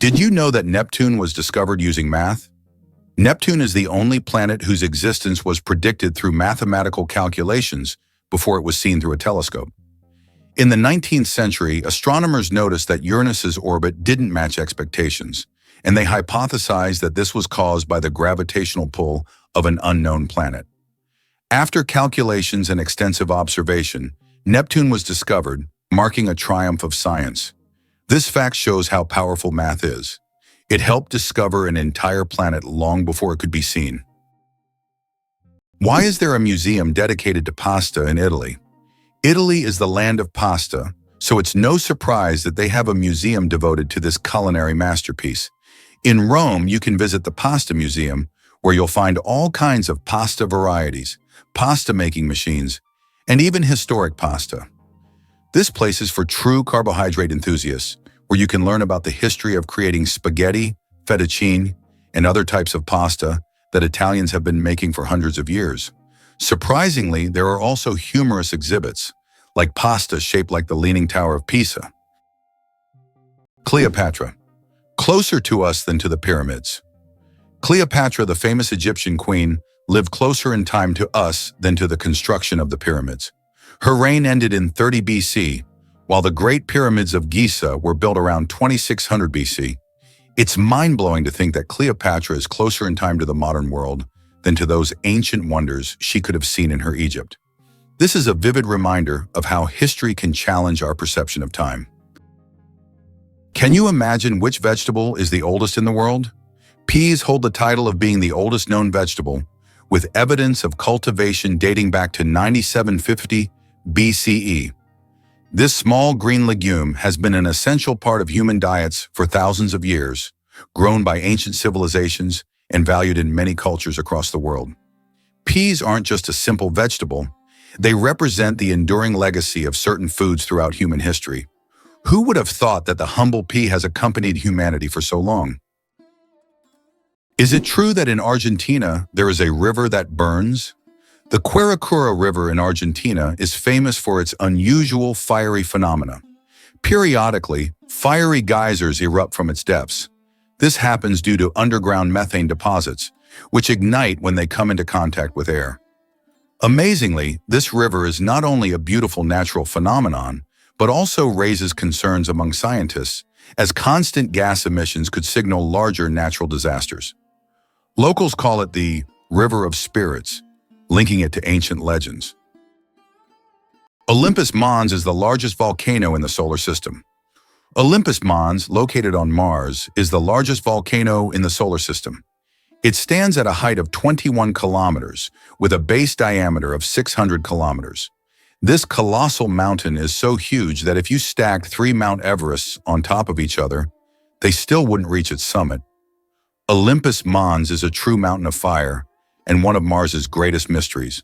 Did you know that Neptune was discovered using math? Neptune is the only planet whose existence was predicted through mathematical calculations before it was seen through a telescope. In the 19th century, astronomers noticed that Uranus's orbit didn't match expectations, and they hypothesized that this was caused by the gravitational pull of an unknown planet. After calculations and extensive observation, Neptune was discovered, marking a triumph of science. This fact shows how powerful math is. It helped discover an entire planet long before it could be seen. Why is there a museum dedicated to pasta in Italy? Italy is the land of pasta, so it's no surprise that they have a museum devoted to this culinary masterpiece. In Rome, you can visit the Pasta Museum, where you'll find all kinds of pasta varieties, pasta-making machines, and even historic pasta. This place is for true carbohydrate enthusiasts, where you can learn about the history of creating spaghetti, fettuccine, and other types of pasta that Italians have been making for hundreds of years. Surprisingly, there are also humorous exhibits, like pasta shaped like the Leaning Tower of Pisa. Cleopatra. Closer to us than to the pyramids. Cleopatra, the famous Egyptian queen, lived closer in time to us than to the construction of the pyramids. Her reign ended in 30 BC, while the Great Pyramids of Giza were built around 2600 BC. It's mind-blowing to think that Cleopatra is closer in time to the modern world than to those ancient wonders she could have seen in her Egypt. This is a vivid reminder of how history can challenge our perception of time. Can you imagine which vegetable is the oldest in the world? Peas hold the title of being the oldest known vegetable, with evidence of cultivation dating back to 9750 BCE. This small green legume has been an essential part of human diets for thousands of years, grown by ancient civilizations and valued in many cultures across the world. Peas aren't just a simple vegetable, they represent the enduring legacy of certain foods throughout human history. Who would have thought that the humble pea has accompanied humanity for so long? Is it true that in Argentina there is a river that burns? The Quirecura River in Argentina is famous for its unusual fiery phenomena. Periodically, fiery geysers erupt from its depths. This happens due to underground methane deposits, which ignite when they come into contact with air. Amazingly, this river is not only a beautiful natural phenomenon, but also raises concerns among scientists, as constant gas emissions could signal larger natural disasters. Locals call it the River of Spirits, linking it to ancient legends. Olympus Mons is the largest volcano in the solar system. Olympus Mons, located on Mars, is the largest volcano in the solar system. It stands at a height of 21 kilometers, with a base diameter of 600 kilometers. This colossal mountain is so huge that if you stacked 3 Mount Everests on top of each other, they still wouldn't reach its summit. Olympus Mons is a true mountain of fire and one of Mars's greatest mysteries.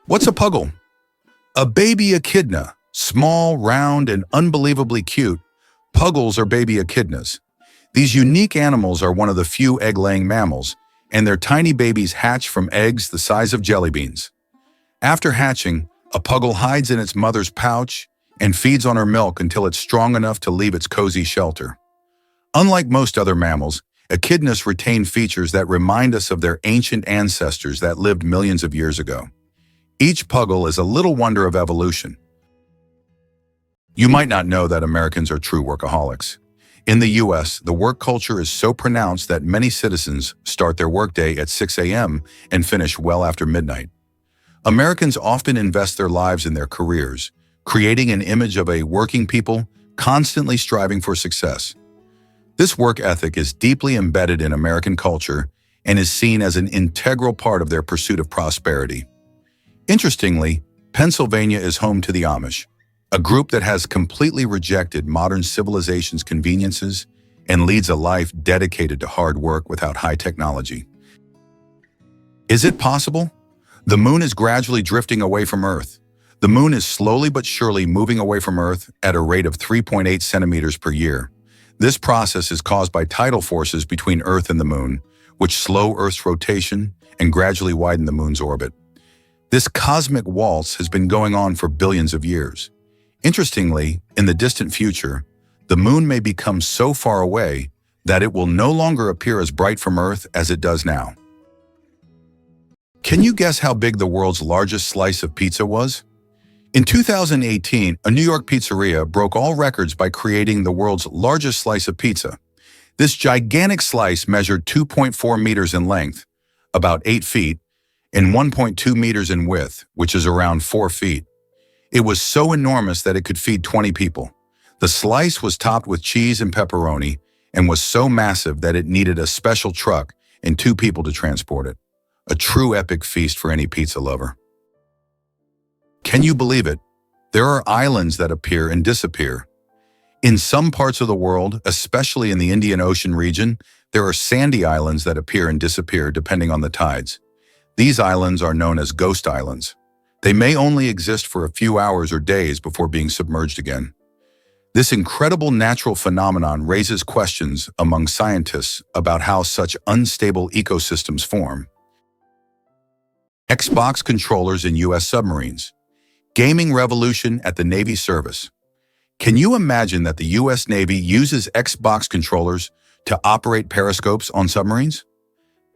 What's a puggle? A baby echidna, small, round, and unbelievably cute. Puggles are baby echidnas. These unique animals are one of the few egg-laying mammals, and their tiny babies hatch from eggs the size of jelly beans. After hatching, a puggle hides in its mother's pouch and feeds on her milk until it's strong enough to leave its cozy shelter. Unlike most other mammals, echidnas retain features that remind us of their ancient ancestors that lived millions of years ago. Each puggle is a little wonder of evolution. You might not know that Americans are true workaholics. In the US, the work culture is so pronounced that many citizens start their workday at 6 a.m. and finish well after midnight. Americans often invest their lives in their careers, creating an image of a working people constantly striving for success. This work ethic is deeply embedded in American culture and is seen as an integral part of their pursuit of prosperity. Interestingly, Pennsylvania is home to the Amish, a group that has completely rejected modern civilization's conveniences and leads a life dedicated to hard work without high technology. Is it possible? The moon is gradually drifting away from Earth. The moon is slowly but surely moving away from Earth at a rate of 3.8 centimeters per year. This process is caused by tidal forces between Earth and the moon, which slow Earth's rotation and gradually widen the moon's orbit. This cosmic waltz has been going on for billions of years. Interestingly, in the distant future, the moon may become so far away that it will no longer appear as bright from Earth as it does now. Can you guess how big the world's largest slice of pizza was? In 2018, a New York pizzeria broke all records by creating the world's largest slice of pizza. This gigantic slice measured 2.4 meters in length, about 8 feet, and 1.2 meters in width, which is around 4 feet. It was so enormous that it could feed 20 people. The slice was topped with cheese and pepperoni and was so massive that it needed a special truck and 2 people to transport it. A true epic feast for any pizza lover. Can you believe it? There are islands that appear and disappear. In some parts of the world, especially in the Indian Ocean region, there are sandy islands that appear and disappear depending on the tides. These islands are known as ghost islands. They may only exist for a few hours or days before being submerged again. This incredible natural phenomenon raises questions among scientists about how such unstable ecosystems form. Xbox controllers in U.S. submarines. Gaming revolution at the Navy service. Can you imagine that the U.S. Navy uses Xbox controllers to operate periscopes on submarines?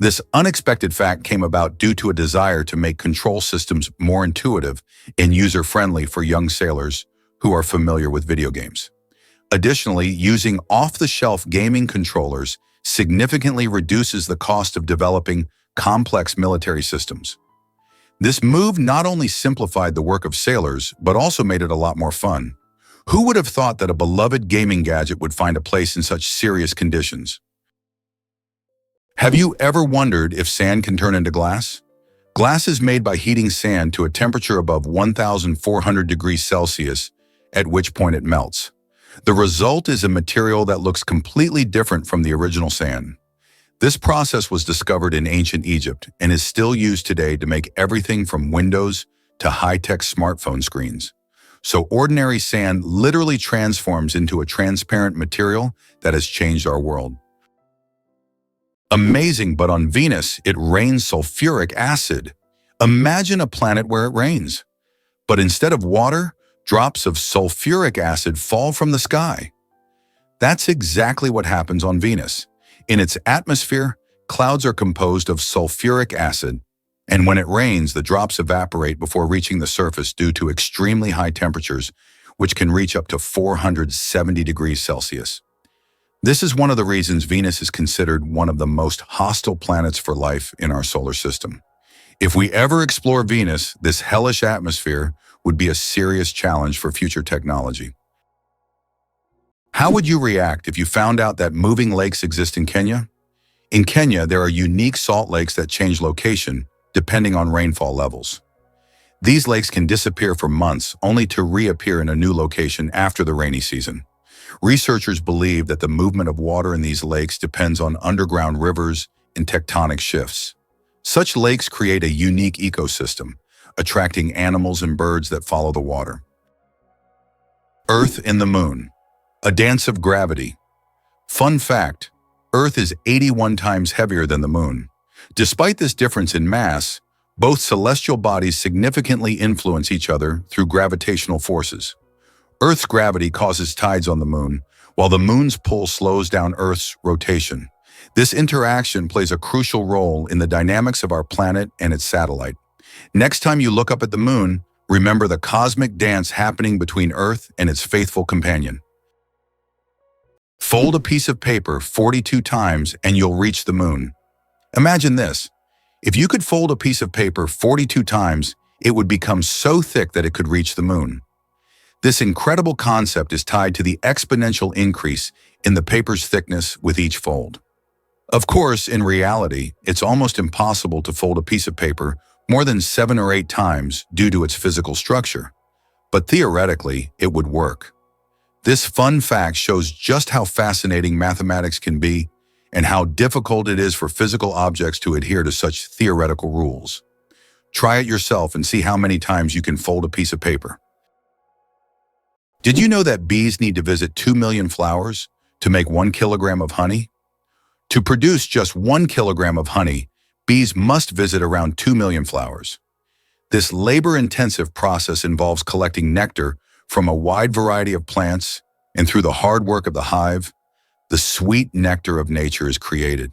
This unexpected fact came about due to a desire to make control systems more intuitive and user-friendly for young sailors who are familiar with video games. Additionally, using off-the-shelf gaming controllers significantly reduces the cost of developing complex military systems. This move not only simplified the work of sailors, but also made it a lot more fun. Who would have thought that a beloved gaming gadget would find a place in such serious conditions? Have you ever wondered if sand can turn into glass? Glass is made by heating sand to a temperature above 1,400 degrees Celsius, at which point it melts. The result is a material that looks completely different from the original sand. This process was discovered in ancient Egypt and is still used today to make everything from windows to high-tech smartphone screens. So ordinary sand literally transforms into a transparent material that has changed our world. Amazing, but on Venus, it rains sulfuric acid. Imagine a planet where it rains. But instead of water, drops of sulfuric acid fall from the sky. That's exactly what happens on Venus. In its atmosphere, clouds are composed of sulfuric acid, and when it rains, the drops evaporate before reaching the surface due to extremely high temperatures, which can reach up to 470 degrees Celsius. This is one of the reasons Venus is considered one of the most hostile planets for life in our solar system. If we ever explore Venus, this hellish atmosphere would be a serious challenge for future technology. How would you react if you found out that moving lakes exist in Kenya? In Kenya, there are unique salt lakes that change location depending on rainfall levels. These lakes can disappear for months only to reappear in a new location after the rainy season. Researchers believe that the movement of water in these lakes depends on underground rivers and tectonic shifts. Such lakes create a unique ecosystem, attracting animals and birds that follow the water. Earth and the Moon. A dance of gravity. Fun fact, Earth is 81 times heavier than the Moon. Despite this difference in mass, both celestial bodies significantly influence each other through gravitational forces. Earth's gravity causes tides on the Moon, while the Moon's pull slows down Earth's rotation. This interaction plays a crucial role in the dynamics of our planet and its satellite. Next time you look up at the Moon, remember the cosmic dance happening between Earth and its faithful companion. Fold a piece of paper 42 times and you'll reach the Moon. Imagine this. If you could fold a piece of paper 42 times, it would become so thick that it could reach the Moon. This incredible concept is tied to the exponential increase in the paper's thickness with each fold. Of course, in reality, it's almost impossible to fold a piece of paper more than 7 or 8 times due to its physical structure. But theoretically, it would work. This fun fact shows just how fascinating mathematics can be and how difficult it is for physical objects to adhere to such theoretical rules. Try it yourself and see how many times you can fold a piece of paper. Did you know that bees need to visit 2 million flowers to make 1 kilogram of honey? To produce just 1 kilogram of honey, bees must visit around 2 million flowers. This labor-intensive process involves collecting nectar from a wide variety of plants And through the hard work of the hive, the sweet nectar of nature is created.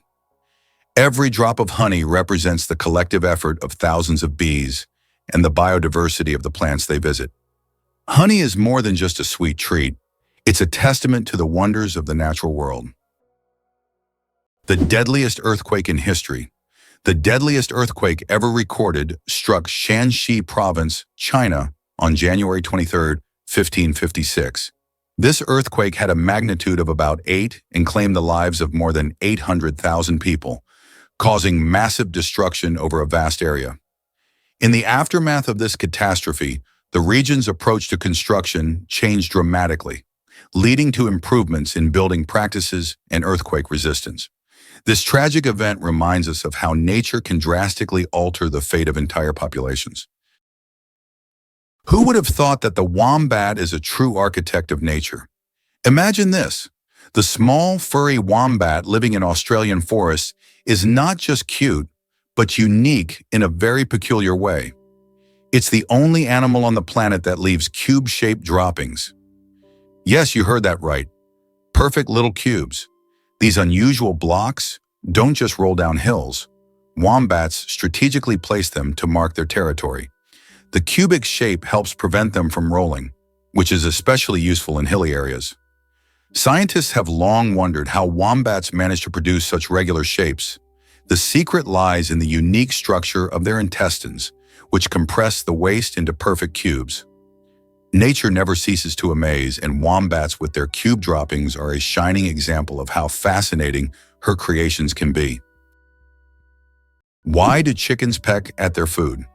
Every drop of honey represents the collective effort of thousands of bees and the biodiversity of the plants they visit. Honey is more than just a sweet treat. It's a testament to the wonders of the natural world. The deadliest earthquake in history. The deadliest earthquake ever recorded struck Shanxi Province, China, on January 23, 1556. This earthquake had a magnitude of about 8 and claimed the lives of more than 800,000 people, causing massive destruction over a vast area. In the aftermath of this catastrophe, the region's approach to construction changed dramatically, leading to improvements in building practices and earthquake resistance. This tragic event reminds us of how nature can drastically alter the fate of entire populations. Who would have thought that the wombat is a true architect of nature? Imagine this. The small, furry wombat living in Australian forests is not just cute, but unique in a very peculiar way. It's the only animal on the planet that leaves cube-shaped droppings. Yes, you heard that right. Perfect little cubes. These unusual blocks don't just roll down hills. Wombats strategically place them to mark their territory. The cubic shape helps prevent them from rolling, which is especially useful in hilly areas. Scientists have long wondered how wombats manage to produce such regular shapes. The secret lies in the unique structure of their intestines, which compress the waste into perfect cubes. Nature never ceases to amaze, and wombats with their cube droppings are a shining example of how fascinating her creations can be. Why do chickens peck at their food?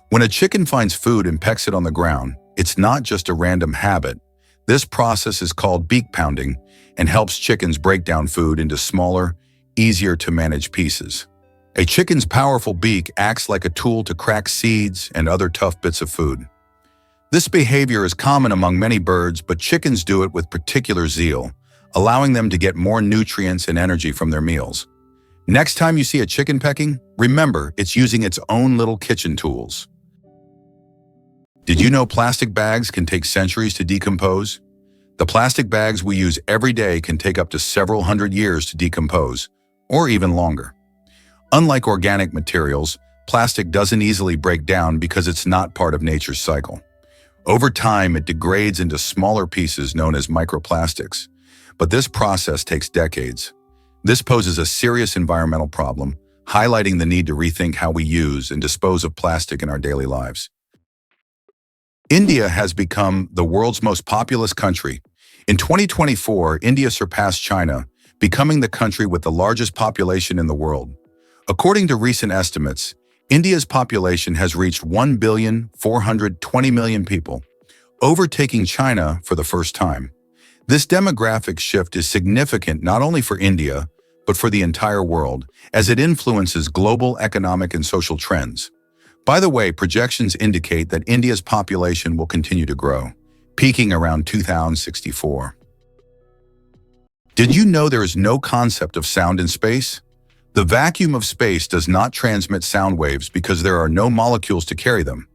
When a chicken finds food and pecks it on the ground, it's not just a random habit. This process is called beak pounding and helps chickens break down food into smaller, easier to manage pieces. A chicken's powerful beak acts like a tool to crack seeds and other tough bits of food. This behavior is common among many birds, but chickens do it with particular zeal, allowing them to get more nutrients and energy from their meals. Next time you see a chicken pecking, remember it's using its own little kitchen tools. Did you know plastic bags can take centuries to decompose? The plastic bags we use every day can take up to several hundred years to decompose, or even longer. Unlike organic materials, plastic doesn't easily break down because it's not part of nature's cycle. Over time, it degrades into smaller pieces known as microplastics, but this process takes decades. This poses a serious environmental problem, highlighting the need to rethink how we use and dispose of plastic in our daily lives. India has become the world's most populous country. In 2024, India surpassed China, becoming the country with the largest population in the world. According to recent estimates, India's population has reached 1,420,000,000 people, overtaking China for the first time. This demographic shift is significant not only for India, but for the entire world, as it influences global economic and social trends. By the way, projections indicate that India's population will continue to grow, peaking around 2064. Did you know there is no concept of sound in space? The vacuum of space does not transmit sound waves because there are no molecules to carry them.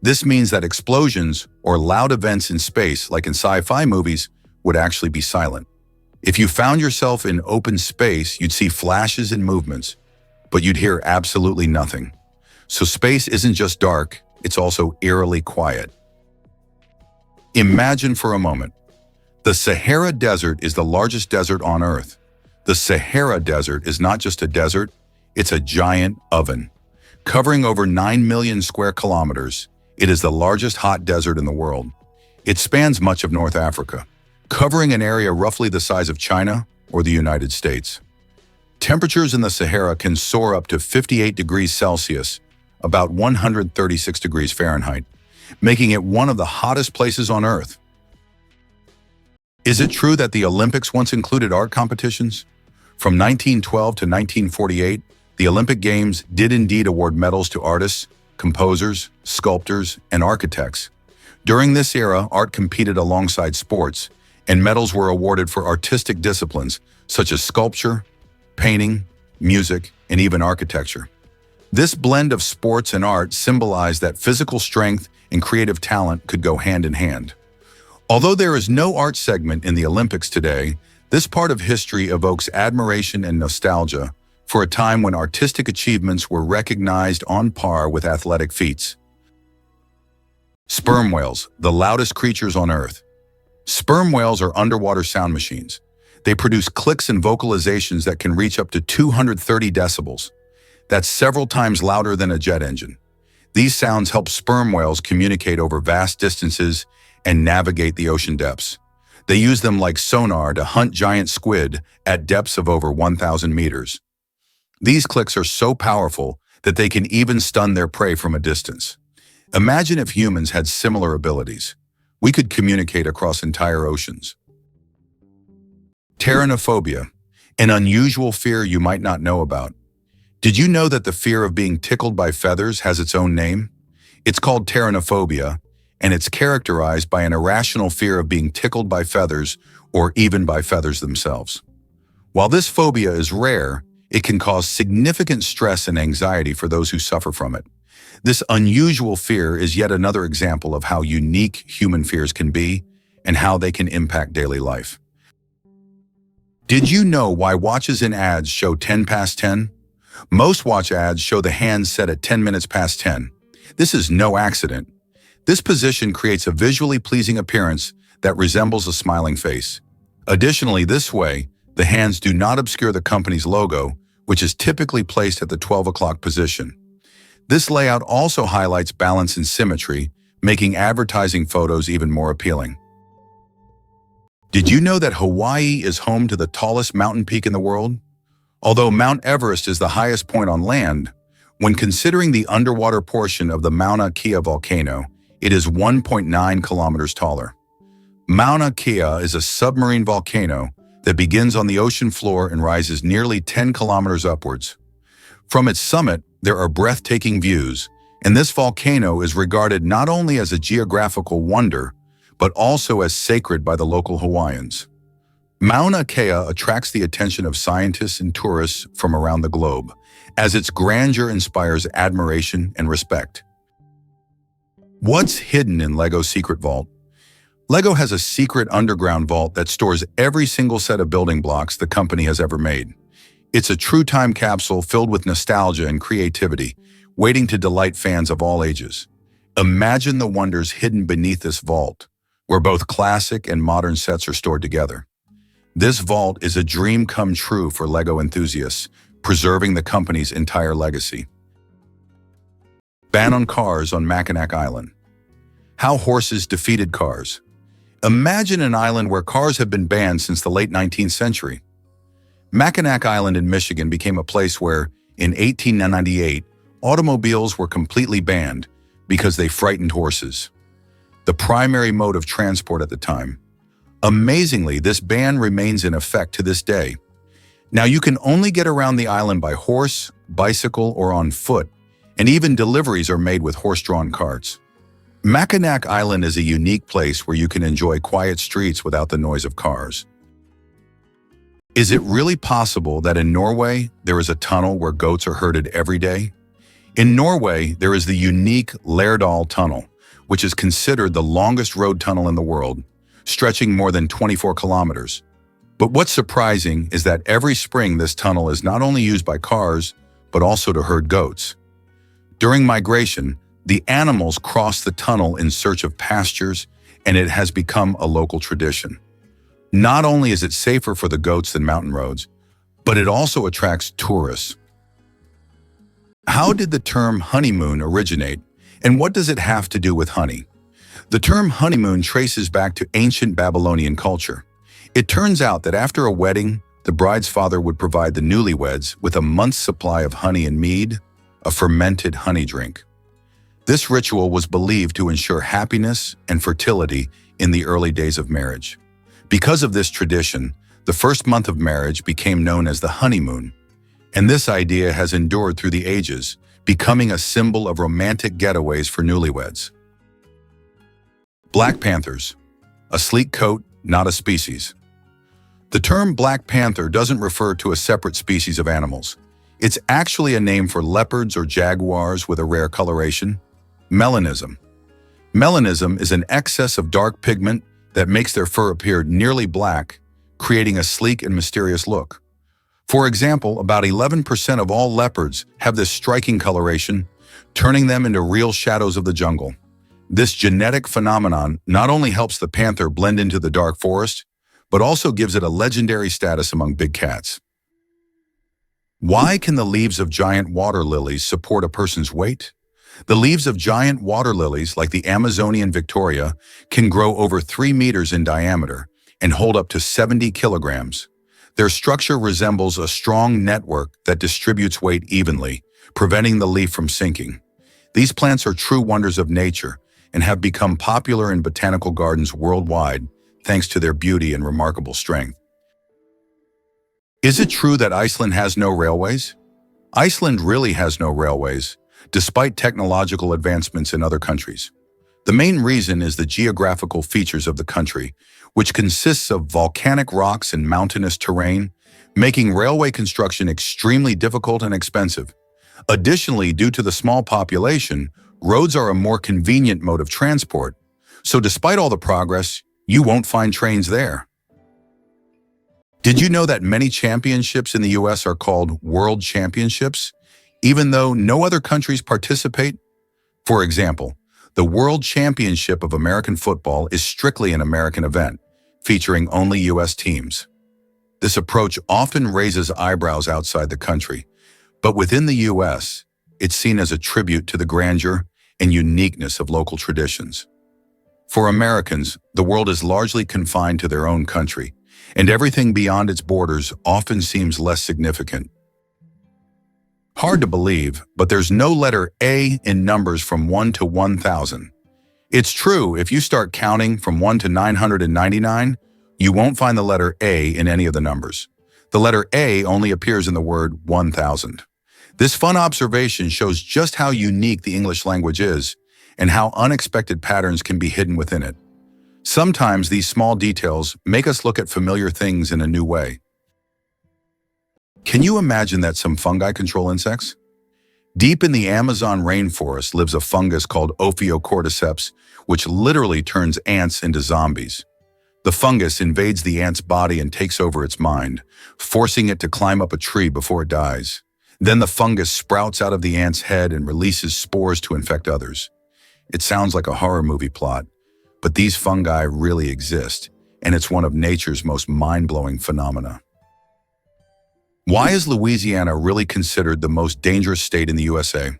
This means that explosions or loud events in space, like in sci-fi movies, would actually be silent. If you found yourself in open space, you'd see flashes and movements, but you'd hear absolutely nothing. So space isn't just dark, it's also eerily quiet. Imagine for a moment. The Sahara Desert is the largest desert on Earth. The Sahara Desert is not just a desert, it's a giant oven. Covering over 9 million square kilometers, it is the largest hot desert in the world. It spans much of North Africa, covering an area roughly the size of China or the United States. Temperatures in the Sahara can soar up to 58 degrees Celsius, about 136 degrees Fahrenheit, making it one of the hottest places on Earth. Is it true that the Olympics once included art competitions? From 1912 to 1948, the Olympic Games did indeed award medals to artists, composers, sculptors, and architects. During this era, art competed alongside sports, and medals were awarded for artistic disciplines such as sculpture, painting, music, and even architecture. This blend of sports and art symbolized that physical strength and creative talent could go hand in hand. Although there is no art segment in the Olympics today, this part of history evokes admiration and nostalgia for a time when artistic achievements were recognized on par with athletic feats. Sperm whales, the loudest creatures on Earth. Sperm whales are underwater sound machines. They produce clicks and vocalizations that can reach up to 230 decibels. That's several times louder than a jet engine. These sounds help sperm whales communicate over vast distances and navigate the ocean depths. They use them like sonar to hunt giant squid at depths of over 1,000 meters. These clicks are so powerful that they can even stun their prey from a distance. Imagine if humans had similar abilities. We could communicate across entire oceans. Pteranophobia, an unusual fear you might not know about. Did you know that the fear of being tickled by feathers has its own name? It's called pteranophobia, and it's characterized by an irrational fear of being tickled by feathers or even by feathers themselves. While this phobia is rare, it can cause significant stress and anxiety for those who suffer from it. This unusual fear is yet another example of how unique human fears can be and how they can impact daily life. Did you know why watches in ads show 10 past 10? Most watch ads show the hands set at 10 minutes past 10. This is no accident. This position creates a visually pleasing appearance that resembles a smiling face. Additionally, this way, the hands do not obscure the company's logo, which is typically placed at the 12 o'clock position. This layout also highlights balance and symmetry, making advertising photos even more appealing. Did you know that Hawaii is home to the tallest mountain peak in the world? Although Mount Everest is the highest point on land, when considering the underwater portion of the Mauna Kea volcano, it is 1.9 kilometers taller. Mauna Kea is a submarine volcano that begins on the ocean floor and rises nearly 10 kilometers upwards. From its summit, there are breathtaking views, and this volcano is regarded not only as a geographical wonder, but also as sacred by the local Hawaiians. Mauna Kea attracts the attention of scientists and tourists from around the globe, as its grandeur inspires admiration and respect. What's hidden in LEGO's secret vault? LEGO has a secret underground vault that stores every single set of building blocks the company has ever made. It's a true time capsule filled with nostalgia and creativity, waiting to delight fans of all ages. Imagine the wonders hidden beneath this vault, where both classic and modern sets are stored together. This vault is a dream come true for LEGO enthusiasts, preserving the company's entire legacy. Ban on cars on Mackinac Island. How horses defeated cars. Imagine an island where cars have been banned since the late 19th century. Mackinac Island in Michigan became a place where, in 1898, automobiles were completely banned because they frightened horses, the primary mode of transport at the time. Amazingly, this ban remains in effect to this day. Now you can only get around the island by horse, bicycle, or on foot, and even deliveries are made with horse-drawn carts. Mackinac Island is a unique place where you can enjoy quiet streets without the noise of cars. Is it really possible that in Norway there is a tunnel where goats are herded every day? In Norway, there is the unique Lærdal Tunnel, which is considered the longest road tunnel in the world, stretching more than 24 kilometers. But what's surprising is that every spring this tunnel is not only used by cars, but also to herd goats. During migration, the animals cross the tunnel in search of pastures, and it has become a local tradition. Not only is it safer for the goats than mountain roads, but it also attracts tourists. How did the term honeymoon originate, and what does it have to do with honey? The term honeymoon traces back to ancient Babylonian culture. It turns out that after a wedding, the bride's father would provide the newlyweds with a month's supply of honey and mead, a fermented honey drink. This ritual was believed to ensure happiness and fertility in the early days of marriage. Because of this tradition, the first month of marriage became known as the honeymoon, and this idea has endured through the ages, becoming a symbol of romantic getaways for newlyweds. Black panthers, a sleek coat, not a species. The term Black Panther doesn't refer to a separate species of animals. It's actually a name for leopards or jaguars with a rare coloration. Melanism. Melanism is an excess of dark pigment that makes their fur appear nearly black, creating a sleek and mysterious look. For example, about 11% of all leopards have this striking coloration, turning them into real shadows of the jungle. This genetic phenomenon not only helps the panther blend into the dark forest, but also gives it a legendary status among big cats. Why can the leaves of giant water lilies support a person's weight? The leaves of giant water lilies, like the Amazonian Victoria, can grow over 3 meters in diameter and hold up to 70 kilograms. Their structure resembles a strong network that distributes weight evenly, preventing the leaf from sinking. These plants are true wonders of nature and have become popular in botanical gardens worldwide thanks to their beauty and remarkable strength. Is it true that Iceland has no railways? Iceland really has no railways, despite technological advancements in other countries. The main reason is the geographical features of the country, which consists of volcanic rocks and mountainous terrain, making railway construction extremely difficult and expensive. Additionally, due to the small population, roads are a more convenient mode of transport, so despite all the progress, you won't find trains there. Did you know that many championships in the US are called World Championships, even though no other countries participate? For example, the World Championship of American Football is strictly an American event, featuring only US teams. This approach often raises eyebrows outside the country, but within the US, it's seen as a tribute to the grandeur and uniqueness of local traditions. For Americans, the world is largely confined to their own country, and everything beyond its borders often seems less significant. Hard to believe, but there's no letter A in numbers from 1 to 1,000. It's true, if you start counting from 1 to 999, you won't find the letter A in any of the numbers. The letter A only appears in the word 1,000. This fun observation shows just how unique the English language is and how unexpected patterns can be hidden within it. Sometimes these small details make us look at familiar things in a new way. Can you imagine that some fungi control insects? Deep in the Amazon rainforest lives a fungus called Ophiocordyceps, which literally turns ants into zombies. The fungus invades the ant's body and takes over its mind, forcing it to climb up a tree before it dies. Then the fungus sprouts out of the ant's head and releases spores to infect others. It sounds like a horror movie plot, but these fungi really exist, and it's one of nature's most mind-blowing phenomena. Why is Louisiana really considered the most dangerous state in the USA?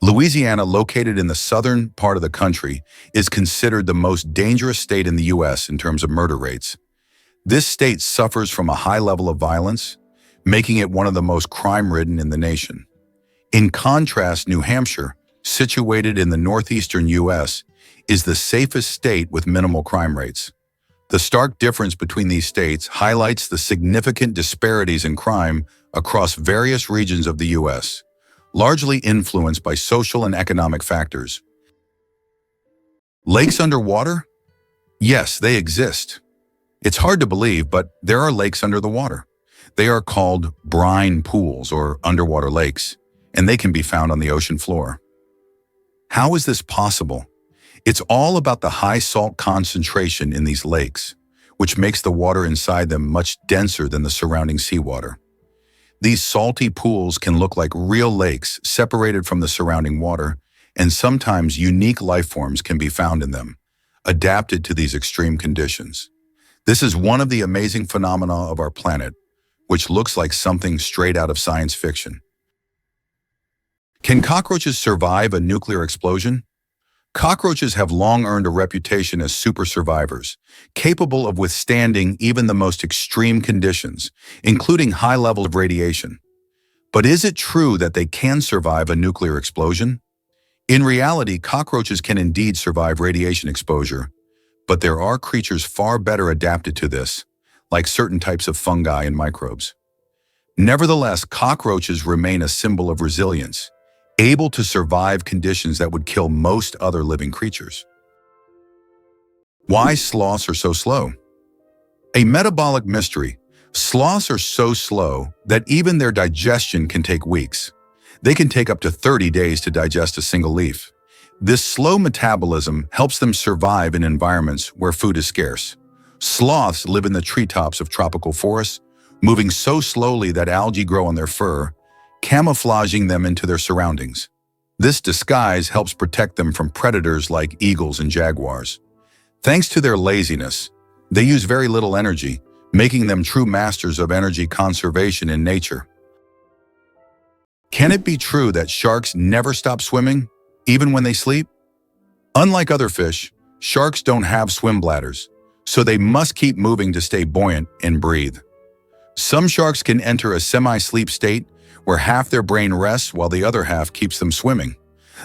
Louisiana, located in the southern part of the country, is considered the most dangerous state in the US in terms of murder rates. This state suffers from a high level of violence, making it one of the most crime-ridden in the nation. In contrast, New Hampshire, situated in the northeastern US, is the safest state with minimal crime rates. The stark difference between these states highlights the significant disparities in crime across various regions of the US, largely influenced by social and economic factors. Lakes underwater? Yes, they exist. It's hard to believe, but there are lakes under the water. They are called brine pools or underwater lakes, and they can be found on the ocean floor. How is this possible? It's all about the high salt concentration in these lakes, which makes the water inside them much denser than the surrounding seawater. These salty pools can look like real lakes separated from the surrounding water, and sometimes unique life forms can be found in them, adapted to these extreme conditions. This is one of the amazing phenomena of our planet, which looks like something straight out of science fiction. Can cockroaches survive a nuclear explosion? Cockroaches have long earned a reputation as super survivors, capable of withstanding even the most extreme conditions, including high levels of radiation. But is it true that they can survive a nuclear explosion? In reality, cockroaches can indeed survive radiation exposure, but there are creatures far better adapted to this, like certain types of fungi and microbes. Nevertheless, cockroaches remain a symbol of resilience, able to survive conditions that would kill most other living creatures. Why sloths are so slow? A metabolic mystery. Sloths are so slow that even their digestion can take weeks. They can take up to 30 days to digest a single leaf. This slow metabolism helps them survive in environments where food is scarce. Sloths live in the treetops of tropical forests, moving so slowly that algae grow on their fur, camouflaging them into their surroundings. This disguise helps protect them from predators like eagles and jaguars. Thanks to their laziness, they use very little energy, making them true masters of energy conservation in nature. Can it be true that sharks never stop swimming, even when they sleep? Unlike other fish, sharks don't have swim bladders, so they must keep moving to stay buoyant and breathe. Some sharks can enter a semi-sleep state where half their brain rests while the other half keeps them swimming.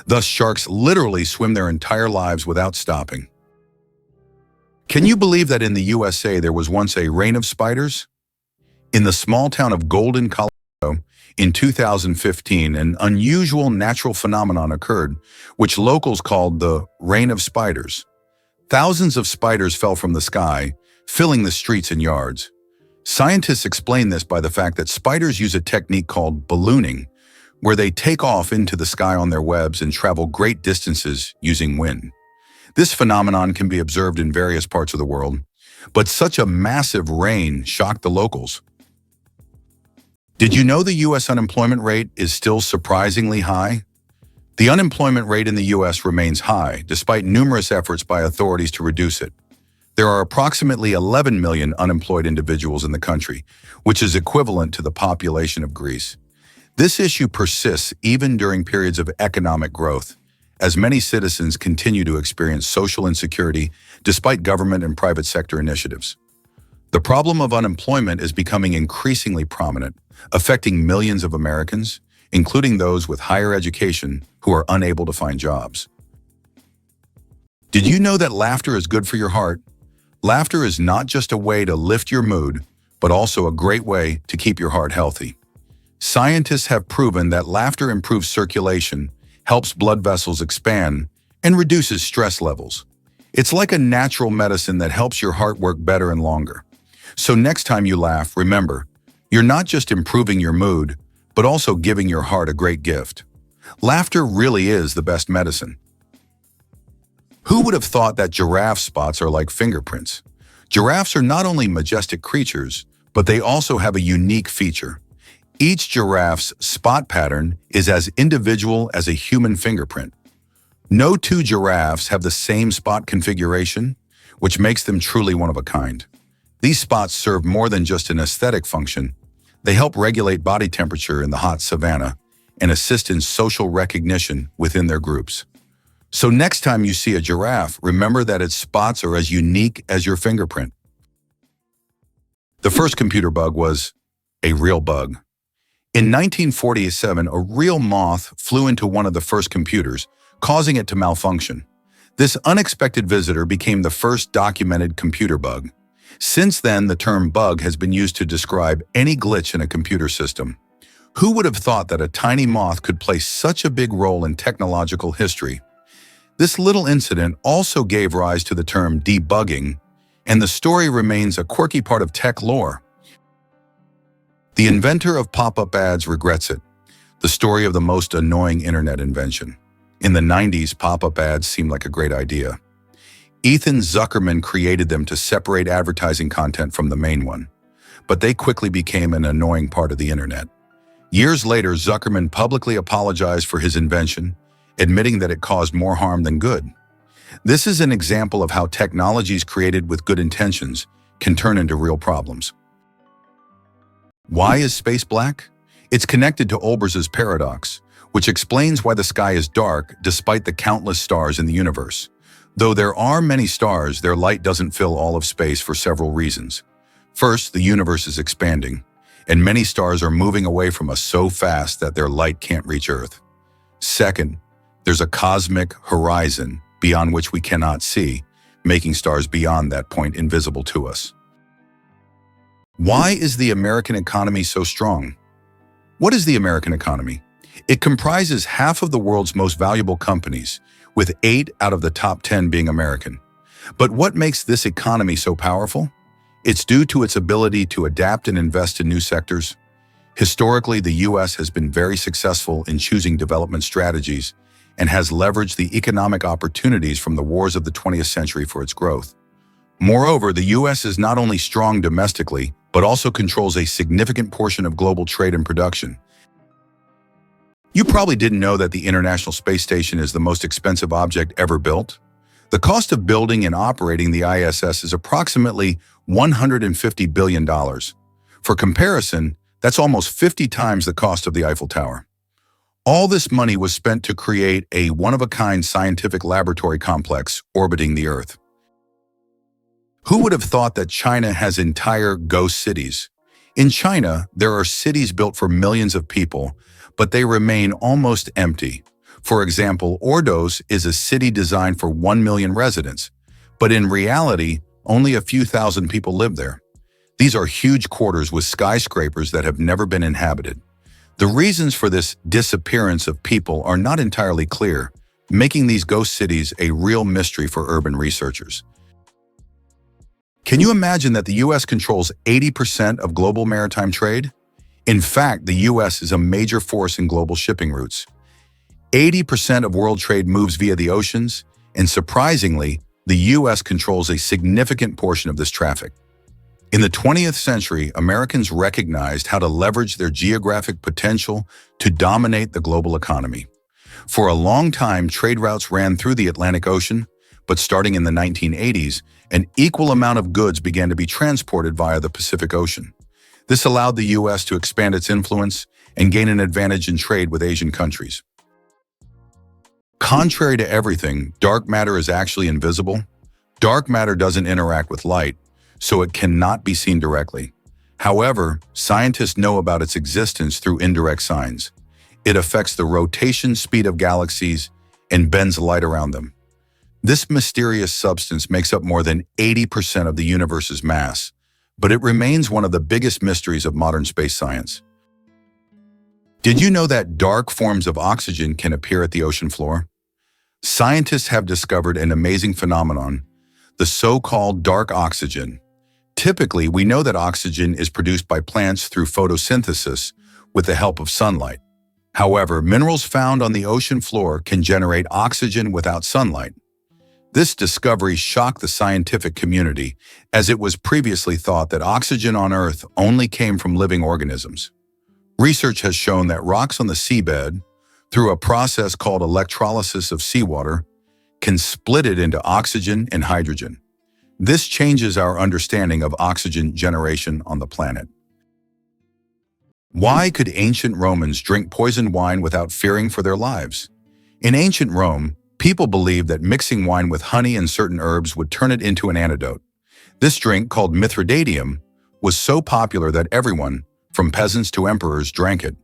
Thus, sharks literally swim their entire lives without stopping. Can you believe that in the USA there was once a reign of spiders? In the small town of Golden, Colorado, in 2015, an unusual natural phenomenon occurred, which locals called the reign of spiders. Thousands of spiders fell from the sky, filling the streets and yards. Scientists explain this by the fact that spiders use a technique called ballooning, where they take off into the sky on their webs and travel great distances using wind. This phenomenon can be observed in various parts of the world, but such a massive rain shocked the locals. Did you know the U.S. unemployment rate is still surprisingly high? The unemployment rate in the U.S. remains high, despite numerous efforts by authorities to reduce it. There are approximately 11 million unemployed individuals in the country, which is equivalent to the population of Greece. This issue persists even during periods of economic growth, as many citizens continue to experience social insecurity despite government and private sector initiatives. The problem of unemployment is becoming increasingly prominent, affecting millions of Americans, including those with higher education who are unable to find jobs. Did you know that laughter is good for your heart? Laughter is not just a way to lift your mood, but also a great way to keep your heart healthy. Scientists have proven that laughter improves circulation, helps blood vessels expand, and reduces stress levels. It's like a natural medicine that helps your heart work better and longer. So next time you laugh, remember, you're not just improving your mood, but also giving your heart a great gift. Laughter really is the best medicine. Who would have thought that giraffe spots are like fingerprints? Giraffes are not only majestic creatures, but they also have a unique feature. Each giraffe's spot pattern is as individual as a human fingerprint. No two giraffes have the same spot configuration, which makes them truly one of a kind. These spots serve more than just an aesthetic function. They help regulate body temperature in the hot savanna and assist in social recognition within their groups. So next time you see a giraffe, remember that its spots are as unique as your fingerprint. The first computer bug was a real bug. In 1947, a real moth flew into one of the first computers, causing it to malfunction. This unexpected visitor became the first documented computer bug. Since then, the term bug has been used to describe any glitch in a computer system. Who would have thought that a tiny moth could play such a big role in technological history? This little incident also gave rise to the term debugging, and the story remains a quirky part of tech lore. The inventor of pop-up ads regrets it, the story of the most annoying internet invention. In the 90s, pop-up ads seemed like a great idea. Ethan Zuckerman created them to separate advertising content from the main one, but they quickly became an annoying part of the internet. Years later, Zuckerman publicly apologized for his invention, admitting that it caused more harm than good. This is an example of how technologies created with good intentions can turn into real problems. Why is space black? It's connected to Olbers's paradox, which explains why the sky is dark despite the countless stars in the universe. Though there are many stars, their light doesn't fill all of space for several reasons. First, the universe is expanding, and many stars are moving away from us so fast that their light can't reach Earth. Second, there's a cosmic horizon beyond which we cannot see, making stars beyond that point invisible to us. Why is the American economy so strong? What is the American economy? It comprises half of the world's most valuable companies, with 8 out of the top 10 being American. But what makes this economy so powerful? It's due to its ability to adapt and invest in new sectors. Historically, the U.S. has been very successful in choosing development strategies and has leveraged the economic opportunities from the wars of the 20th century for its growth. Moreover, the U.S. is not only strong domestically, but also controls a significant portion of global trade and production. You probably didn't know that the International Space Station is the most expensive object ever built. The cost of building and operating the ISS is approximately $150 billion. For comparison, that's almost 50 times the cost of the Eiffel Tower. All this money was spent to create a one-of-a-kind scientific laboratory complex orbiting the Earth. Who would have thought that China has entire ghost cities? In China, there are cities built for millions of people, but they remain almost empty. For example, Ordos is a city designed for 1 million residents, but in reality, only a few thousand people live there. These are huge quarters with skyscrapers that have never been inhabited. The reasons for this disappearance of people are not entirely clear, making these ghost cities a real mystery for urban researchers. Can you imagine that the U.S. controls 80% of global maritime trade? In fact, the U.S. is a major force in global shipping routes. 80% of world trade moves via the oceans, and surprisingly, the U.S. controls a significant portion of this traffic. In the 20th century, Americans recognized how to leverage their geographic potential to dominate the global economy. For a long time, trade routes ran through the Atlantic Ocean, but starting in the 1980s, an equal amount of goods began to be transported via the Pacific Ocean. This allowed the U.S. to expand its influence and gain an advantage in trade with Asian countries. Contrary to everything, dark matter is actually invisible. Dark matter doesn't interact with light, so it cannot be seen directly. However, scientists know about its existence through indirect signs. It affects the rotation speed of galaxies and bends light around them. This mysterious substance makes up more than 80% of the universe's mass, but it remains one of the biggest mysteries of modern space science. Did you know that dark forms of oxygen can appear at the ocean floor? Scientists have discovered an amazing phenomenon, the so-called dark oxygen. Typically, we know that oxygen is produced by plants through photosynthesis with the help of sunlight. However, minerals found on the ocean floor can generate oxygen without sunlight. This discovery shocked the scientific community, as it was previously thought that oxygen on Earth only came from living organisms. Research has shown that rocks on the seabed, through a process called electrolysis of seawater, can split it into oxygen and hydrogen. This changes our understanding of oxygen generation on the planet. Why could ancient Romans drink poisoned wine without fearing for their lives? In ancient Rome, people believed that mixing wine with honey and certain herbs would turn it into an antidote. This drink, called Mithridateum, was so popular that everyone, from peasants to emperors, drank it.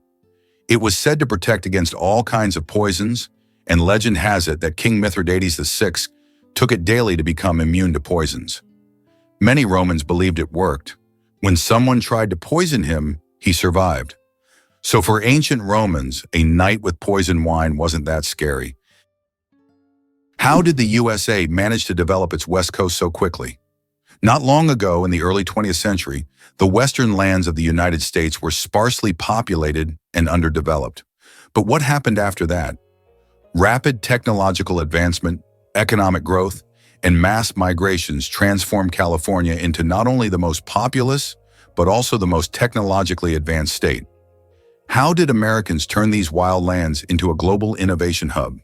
It was said to protect against all kinds of poisons, and legend has it that King Mithridates VI took it daily to become immune to poisons. Many Romans believed it worked. When someone tried to poison him, he survived. So for ancient Romans, a night with poisoned wine wasn't that scary. How did the USA manage to develop its West Coast so quickly? Not long ago, in the early 20th century, the western lands of the United States were sparsely populated and underdeveloped. But what happened after that? Rapid technological advancement, economic growth, and mass migrations transformed California into not only the most populous, but also the most technologically advanced state. How did Americans turn these wild lands into a global innovation hub?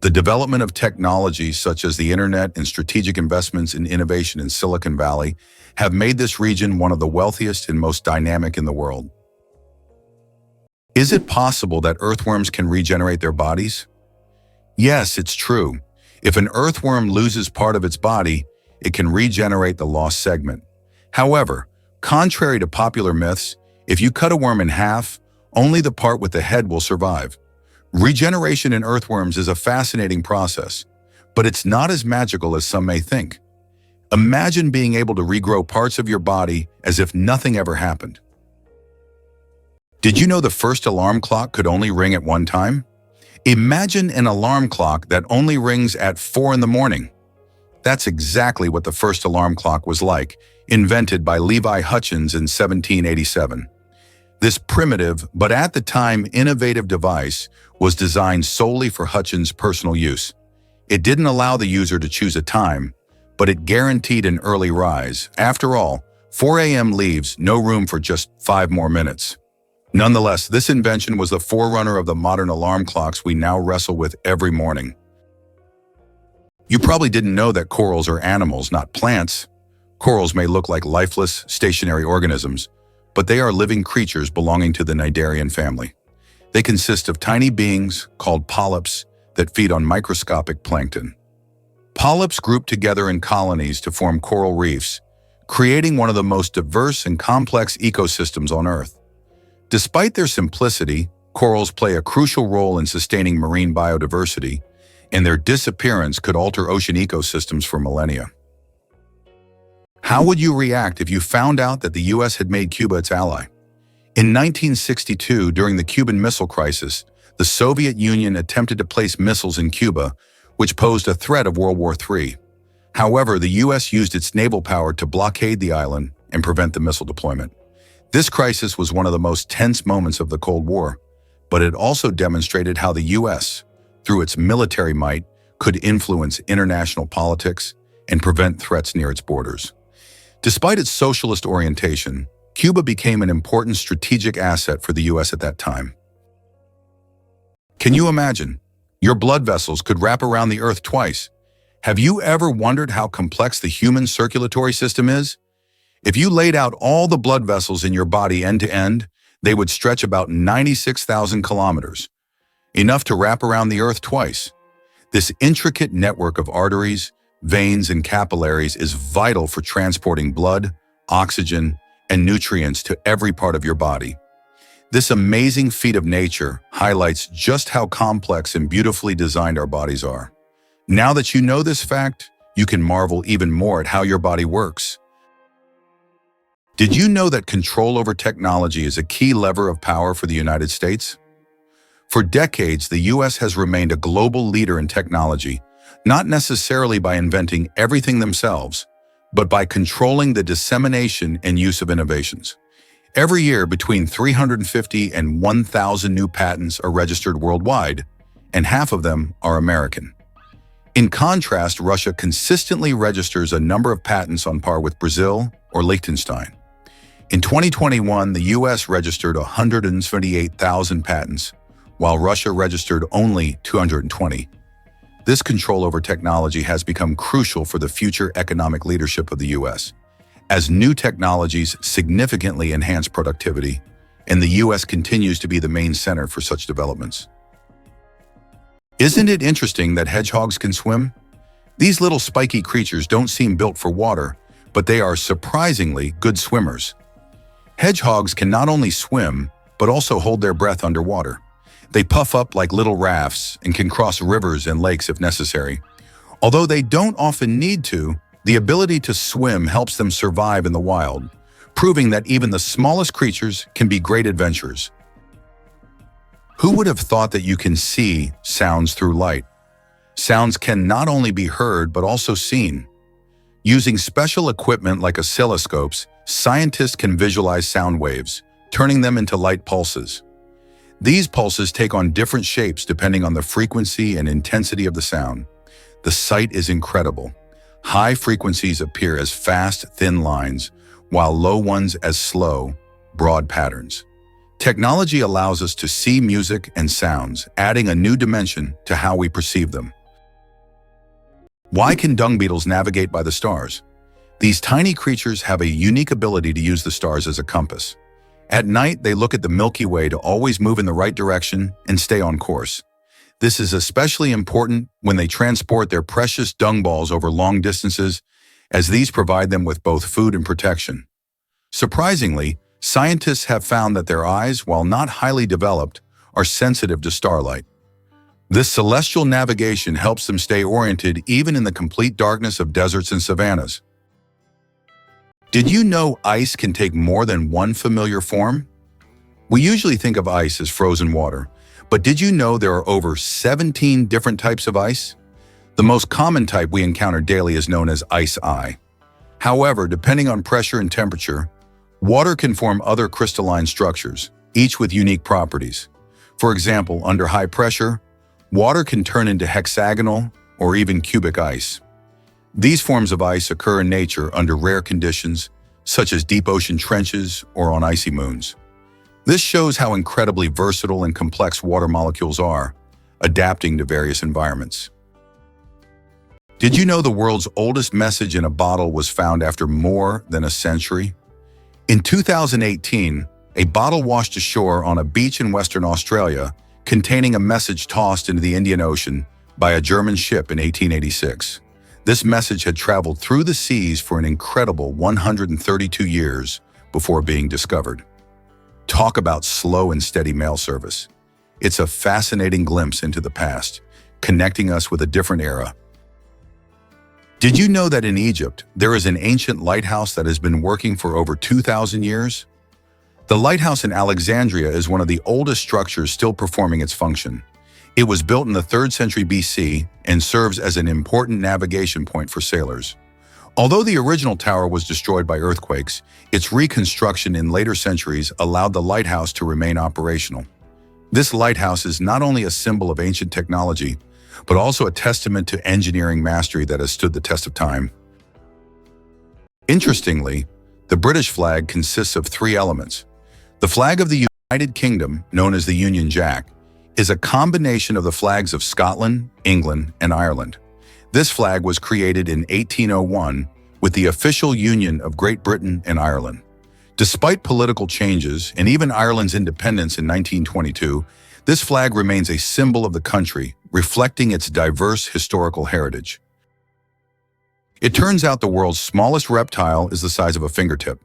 The development of technologies such as the internet and strategic investments in innovation in Silicon Valley have made this region one of the wealthiest and most dynamic in the world. Is it possible that earthworms can regenerate their bodies? Yes, it's true. If an earthworm loses part of its body, it can regenerate the lost segment. However, contrary to popular myths, if you cut a worm in half, only the part with the head will survive. Regeneration in earthworms is a fascinating process, but it's not as magical as some may think. Imagine being able to regrow parts of your body as if nothing ever happened. Did you know the first alarm clock could only ring at one time? Imagine an alarm clock that only rings at 4 in the morning. That's exactly what the first alarm clock was like, invented by Levi Hutchins in 1787. This primitive, but at the time innovative device was designed solely for Hutchins' personal use. It didn't allow the user to choose a time, but it guaranteed an early rise. After all, 4 a.m. leaves no room for just 5 more minutes. Nonetheless, this invention was the forerunner of the modern alarm clocks we now wrestle with every morning. You probably didn't know that corals are animals, not plants. Corals may look like lifeless, stationary organisms, but they are living creatures belonging to the cnidarian family. They consist of tiny beings called polyps that feed on microscopic plankton. Polyps group together in colonies to form coral reefs, creating one of the most diverse and complex ecosystems on Earth. Despite their simplicity, corals play a crucial role in sustaining marine biodiversity, and their disappearance could alter ocean ecosystems for millennia. How would you react if you found out that the US had made Cuba its ally? In 1962, during the Cuban Missile Crisis, the Soviet Union attempted to place missiles in Cuba, which posed a threat of World War III. However, the US used its naval power to blockade the island and prevent the missile deployment. This crisis was one of the most tense moments of the Cold War, but it also demonstrated how the US, through its military might, could influence international politics and prevent threats near its borders. Despite its socialist orientation, Cuba became an important strategic asset for the US at that time. Can you imagine? Your blood vessels could wrap around the Earth twice. Have you ever wondered how complex the human circulatory system is? If you laid out all the blood vessels in your body end to end, they would stretch about 96,000 kilometers, enough to wrap around the Earth twice. This intricate network of arteries, veins, and capillaries is vital for transporting blood, oxygen, and nutrients to every part of your body. This amazing feat of nature highlights just how complex and beautifully designed our bodies are. Now that you know this fact, you can marvel even more at how your body works. Did you know that control over technology is a key lever of power for the United States? For decades, the US has remained a global leader in technology, not necessarily by inventing everything themselves, but by controlling the dissemination and use of innovations. Every year, between 350 and 1,000 new patents are registered worldwide, and half of them are American. In contrast, Russia consistently registers a number of patents on par with Brazil or Liechtenstein. In 2021, the US registered 178,000 patents, while Russia registered only 220. This control over technology has become crucial for the future economic leadership of the US, as new technologies significantly enhance productivity, and the US continues to be the main center for such developments. Isn't it interesting that hedgehogs can swim? These little spiky creatures don't seem built for water, but they are surprisingly good swimmers. Hedgehogs can not only swim, but also hold their breath underwater. They puff up like little rafts and can cross rivers and lakes if necessary. Although they don't often need to, the ability to swim helps them survive in the wild, proving that even the smallest creatures can be great adventurers. Who would have thought that you can see sounds through light? Sounds can not only be heard but also seen. Using special equipment like oscilloscopes, scientists can visualize sound waves, turning them into light pulses. These pulses take on different shapes depending on the frequency and intensity of the sound. The sight is incredible. High frequencies appear as fast, thin lines, while low ones as slow, broad patterns. Technology allows us to see music and sounds, adding a new dimension to how we perceive them. Why can dung beetles navigate by the stars? These tiny creatures have a unique ability to use the stars as a compass. At night, they look at the Milky Way to always move in the right direction and stay on course. This is especially important when they transport their precious dung balls over long distances, as these provide them with both food and protection. Surprisingly, scientists have found that their eyes, while not highly developed, are sensitive to starlight. This celestial navigation helps them stay oriented even in the complete darkness of deserts and savannas. Did you know ice can take more than one familiar form? We usually think of ice as frozen water, but did you know there are over 17 different types of ice? The most common type we encounter daily is known as ice. However, depending on pressure and temperature, Water can form other crystalline structures, each with unique properties. For example, under high pressure, water can turn into hexagonal or even cubic ice. These forms of ice occur in nature under rare conditions, such as deep ocean trenches or on icy moons. This shows how incredibly versatile and complex water molecules are, adapting to various environments. Did you know the world's oldest message in a bottle was found after more than a century? In 2018, a bottle washed ashore on a beach in Western Australia containing a message tossed into the Indian Ocean by a German ship in 1886. This message had traveled through the seas for an incredible 132 years before being discovered. Talk about slow and steady mail service. It's a fascinating glimpse into the past, connecting us with a different era. Did you know that in Egypt, there is an ancient lighthouse that has been working for over 2,000 years? The lighthouse in Alexandria is one of the oldest structures still performing its function. It was built in the 3rd century BC and serves as an important navigation point for sailors. Although the original tower was destroyed by earthquakes, its reconstruction in later centuries allowed the lighthouse to remain operational. This lighthouse is not only a symbol of ancient technology, but also a testament to engineering mastery that has stood the test of time. Interestingly, the British flag consists of 3 elements. The flag of the United Kingdom, known as the Union Jack, is a combination of the flags of Scotland, England, and Ireland. This flag was created in 1801 with the official union of Great Britain and Ireland. Despite political changes and even Ireland's independence in 1922, this flag remains a symbol of the country, reflecting its diverse historical heritage. It turns out the world's smallest reptile is the size of a fingertip.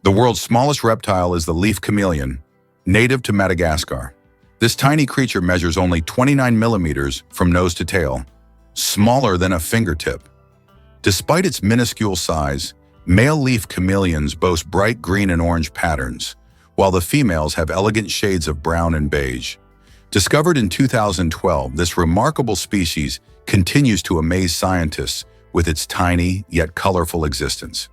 The world's smallest reptile is the leaf chameleon, native to Madagascar. This tiny creature measures only 29 millimeters from nose to tail, smaller than a fingertip. Despite its minuscule size, male leaf chameleons boast bright green and orange patterns, while the females have elegant shades of brown and beige. Discovered in 2012, this remarkable species continues to amaze scientists with its tiny yet colorful existence.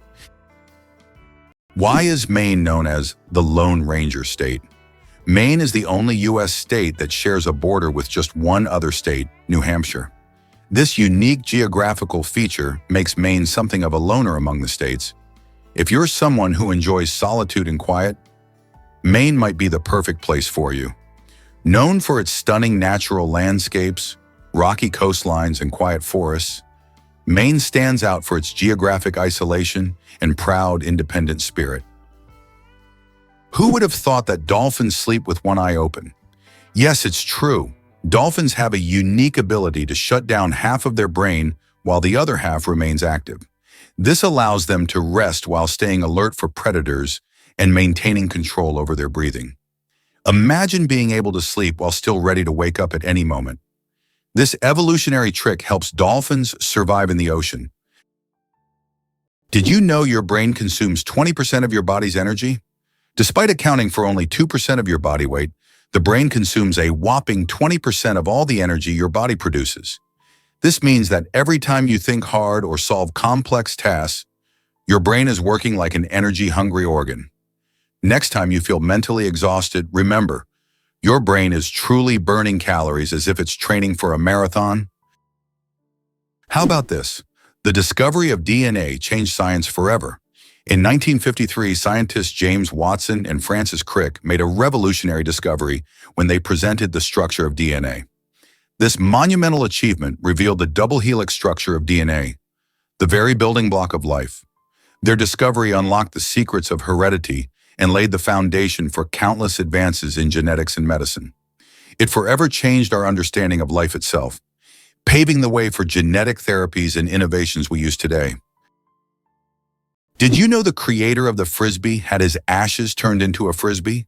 Why is Maine known as the Lone Ranger State? Maine is the only U.S. state that shares a border with just one other state, New Hampshire. This unique geographical feature makes Maine something of a loner among the states. If you're someone who enjoys solitude and quiet, Maine might be the perfect place for you. Known for its stunning natural landscapes, rocky coastlines, and quiet forests, Maine stands out for its geographic isolation and proud, independent spirit. Who would have thought that dolphins sleep with one eye open? Yes, it's true. Dolphins have a unique ability to shut down half of their brain while the other half remains active. This allows them to rest while staying alert for predators and maintaining control over their breathing. Imagine being able to sleep while still ready to wake up at any moment. This evolutionary trick helps dolphins survive in the ocean. Did you know your brain consumes 20% of your body's energy? Despite accounting for only 2% of your body weight, the brain consumes a whopping 20% of all the energy your body produces. This means that every time you think hard or solve complex tasks, your brain is working like an energy-hungry organ. Next time you feel mentally exhausted, remember, your brain is truly burning calories as if it's training for a marathon. How about this? The discovery of DNA changed science forever. In 1953, scientists James Watson and Francis Crick made a revolutionary discovery when they presented the structure of DNA. This monumental achievement revealed the double helix structure of DNA, the very building block of life. Their discovery unlocked the secrets of heredity and laid the foundation for countless advances in genetics and medicine. It forever changed our understanding of life itself, paving the way for genetic therapies and innovations we use today. Did you know the creator of the Frisbee had his ashes turned into a Frisbee?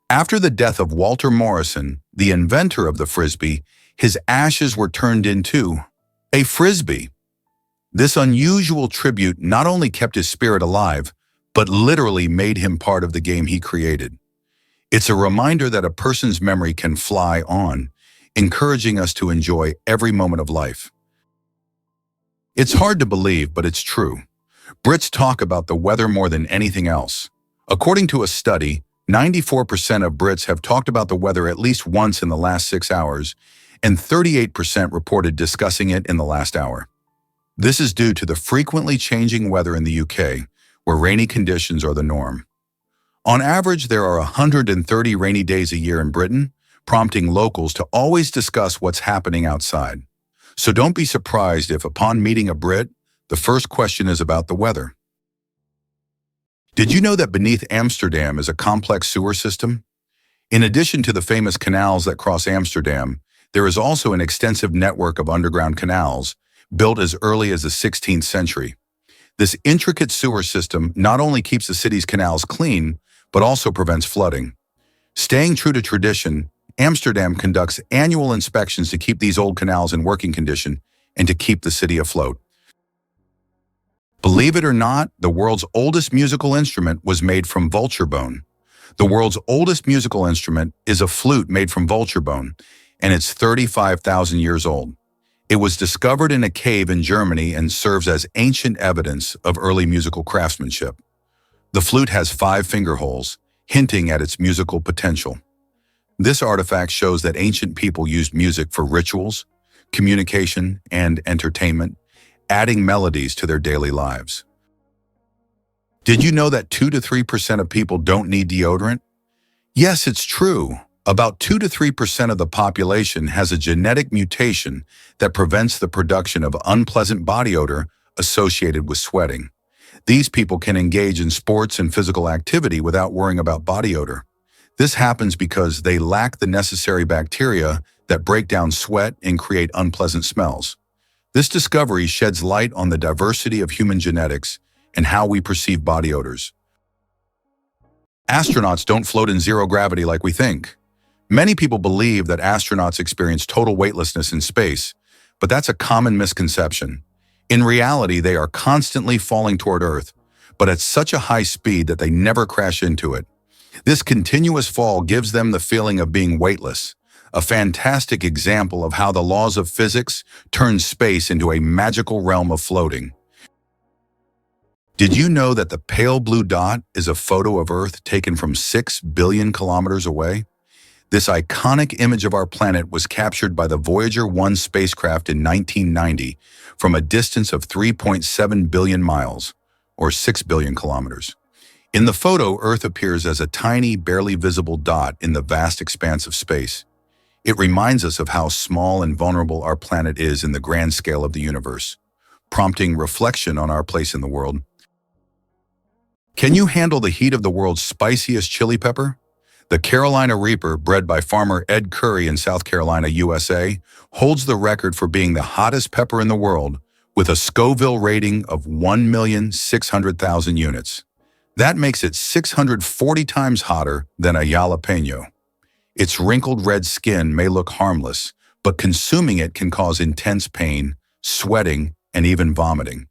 After the death of Walter Morrison, the inventor of the Frisbee, his ashes were turned into a Frisbee. This unusual tribute not only kept his spirit alive, but literally made him part of the game he created. It's a reminder that a person's memory can fly on, encouraging us to enjoy every moment of life. It's hard to believe, but it's true. Brits talk about the weather more than anything else. According to a study, 94% of Brits have talked about the weather at least once in the last 6 hours, and 38% reported discussing it in the last hour. This is due to the frequently changing weather in the UK, where rainy conditions are the norm. On average, there are 130 rainy days a year in Britain, prompting locals to always discuss what's happening outside. So don't be surprised if, upon meeting a Brit, the first question is about the weather. Did you know that beneath Amsterdam is a complex sewer system? In addition to the famous canals that cross Amsterdam, there is also an extensive network of underground canals, built as early as the 16th century. This intricate sewer system not only keeps the city's canals clean, but also prevents flooding. Staying true to tradition, Amsterdam conducts annual inspections to keep these old canals in working condition and to keep the city afloat. Believe it or not, the world's oldest musical instrument was made from vulture bone. The world's oldest musical instrument is a flute made from vulture bone, and it's 35,000 years old. It was discovered in a cave in Germany and serves as ancient evidence of early musical craftsmanship. The flute has 5 finger holes, hinting at its musical potential. This artifact shows that ancient people used music for rituals, communication, and entertainment, adding melodies to their daily lives. Did you know that 2 to 3% of people don't need deodorant? Yes, it's true. About 2 to 3% of the population has a genetic mutation that prevents the production of unpleasant body odor associated with sweating. These people can engage in sports and physical activity without worrying about body odor. This happens because they lack the necessary bacteria that break down sweat and create unpleasant smells. This discovery sheds light on the diversity of human genetics and how we perceive body odors. Astronauts don't float in zero gravity like we think. Many people believe that astronauts experience total weightlessness in space, but that's a common misconception. In reality, they are constantly falling toward Earth, but at such a high speed that they never crash into it. This continuous fall gives them the feeling of being weightless, a fantastic example of how the laws of physics turn space into a magical realm of floating. Did you know that the pale blue dot is a photo of Earth taken from 6 billion kilometers away? This iconic image of our planet was captured by the Voyager 1 spacecraft in 1990 from a distance of 3.7 billion miles, or 6 billion kilometers. In the photo, Earth appears as a tiny, barely visible dot in the vast expanse of space. It reminds us of how small and vulnerable our planet is in the grand scale of the universe, prompting reflection on our place in the world. Can you handle the heat of the world's spiciest chili pepper? The Carolina Reaper, bred by farmer Ed Curry in South Carolina, USA, holds the record for being the hottest pepper in the world with a Scoville rating of 1,600,000 units. That makes it 640 times hotter than a jalapeno. Its wrinkled red skin may look harmless, but consuming it can cause intense pain, sweating, and even vomiting.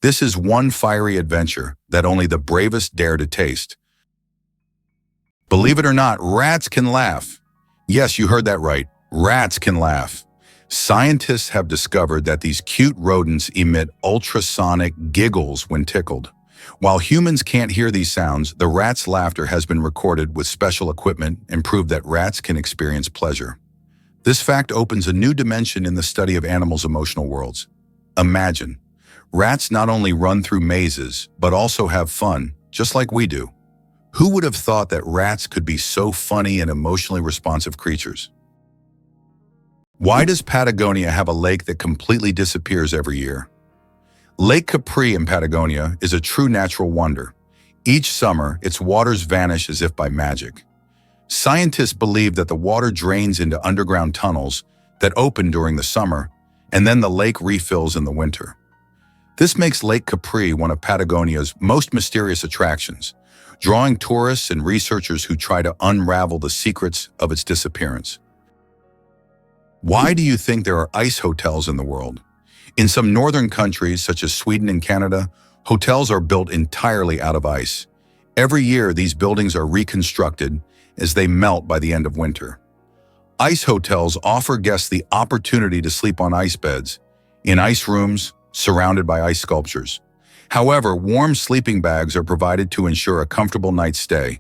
This is one fiery adventure that only the bravest dare to taste. Believe it or not, rats can laugh. Yes, you heard that right. Rats can laugh. Scientists have discovered that these cute rodents emit ultrasonic giggles when tickled. While humans can't hear these sounds, the rat's laughter has been recorded with special equipment and proved that rats can experience pleasure. This fact opens a new dimension in the study of animals' emotional worlds. Imagine, rats not only run through mazes, but also have fun, just like we do. Who would have thought that rats could be so funny and emotionally responsive creatures? Why does Patagonia have a lake that completely disappears every year? Lake Capri in Patagonia is a true natural wonder. Each summer, its waters vanish as if by magic. Scientists believe that the water drains into underground tunnels that open during the summer, and then the lake refills in the winter. This makes Lake Capri one of Patagonia's most mysterious attractions, drawing tourists and researchers who try to unravel the secrets of its disappearance. Why do you think there are ice hotels in the world? In some northern countries, such as Sweden and Canada, hotels are built entirely out of ice. Every year, these buildings are reconstructed as they melt by the end of winter. Ice hotels offer guests the opportunity to sleep on ice beds, in ice rooms, surrounded by ice sculptures. However, warm sleeping bags are provided to ensure a comfortable night's stay.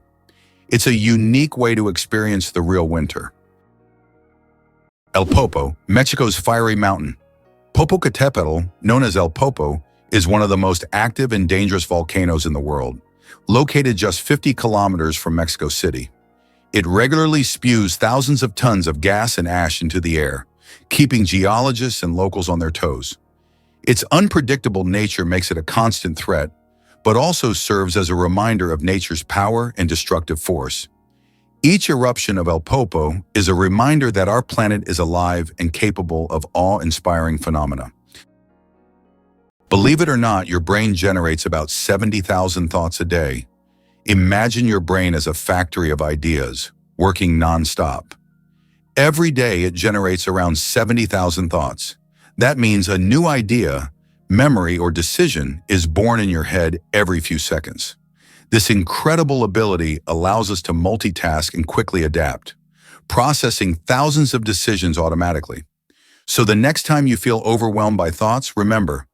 It's a unique way to experience the real winter. El Popo, Mexico's fiery mountain. Popocatépetl, known as El Popo, is one of the most active and dangerous volcanoes in the world, located just 50 kilometers from Mexico City. It regularly spews thousands of tons of gas and ash into the air, keeping geologists and locals on their toes. Its unpredictable nature makes it a constant threat, but also serves as a reminder of nature's power and destructive force. Each eruption of El Popo is a reminder that our planet is alive and capable of awe-inspiring phenomena. Believe it or not, your brain generates about 70,000 thoughts a day. Imagine your brain as a factory of ideas, working non-stop. Every day it generates around 70,000 thoughts. That means a new idea, memory, or decision is born in your head every few seconds. This incredible ability allows us to multitask and quickly adapt, processing thousands of decisions automatically. So the next time you feel overwhelmed by thoughts, remember,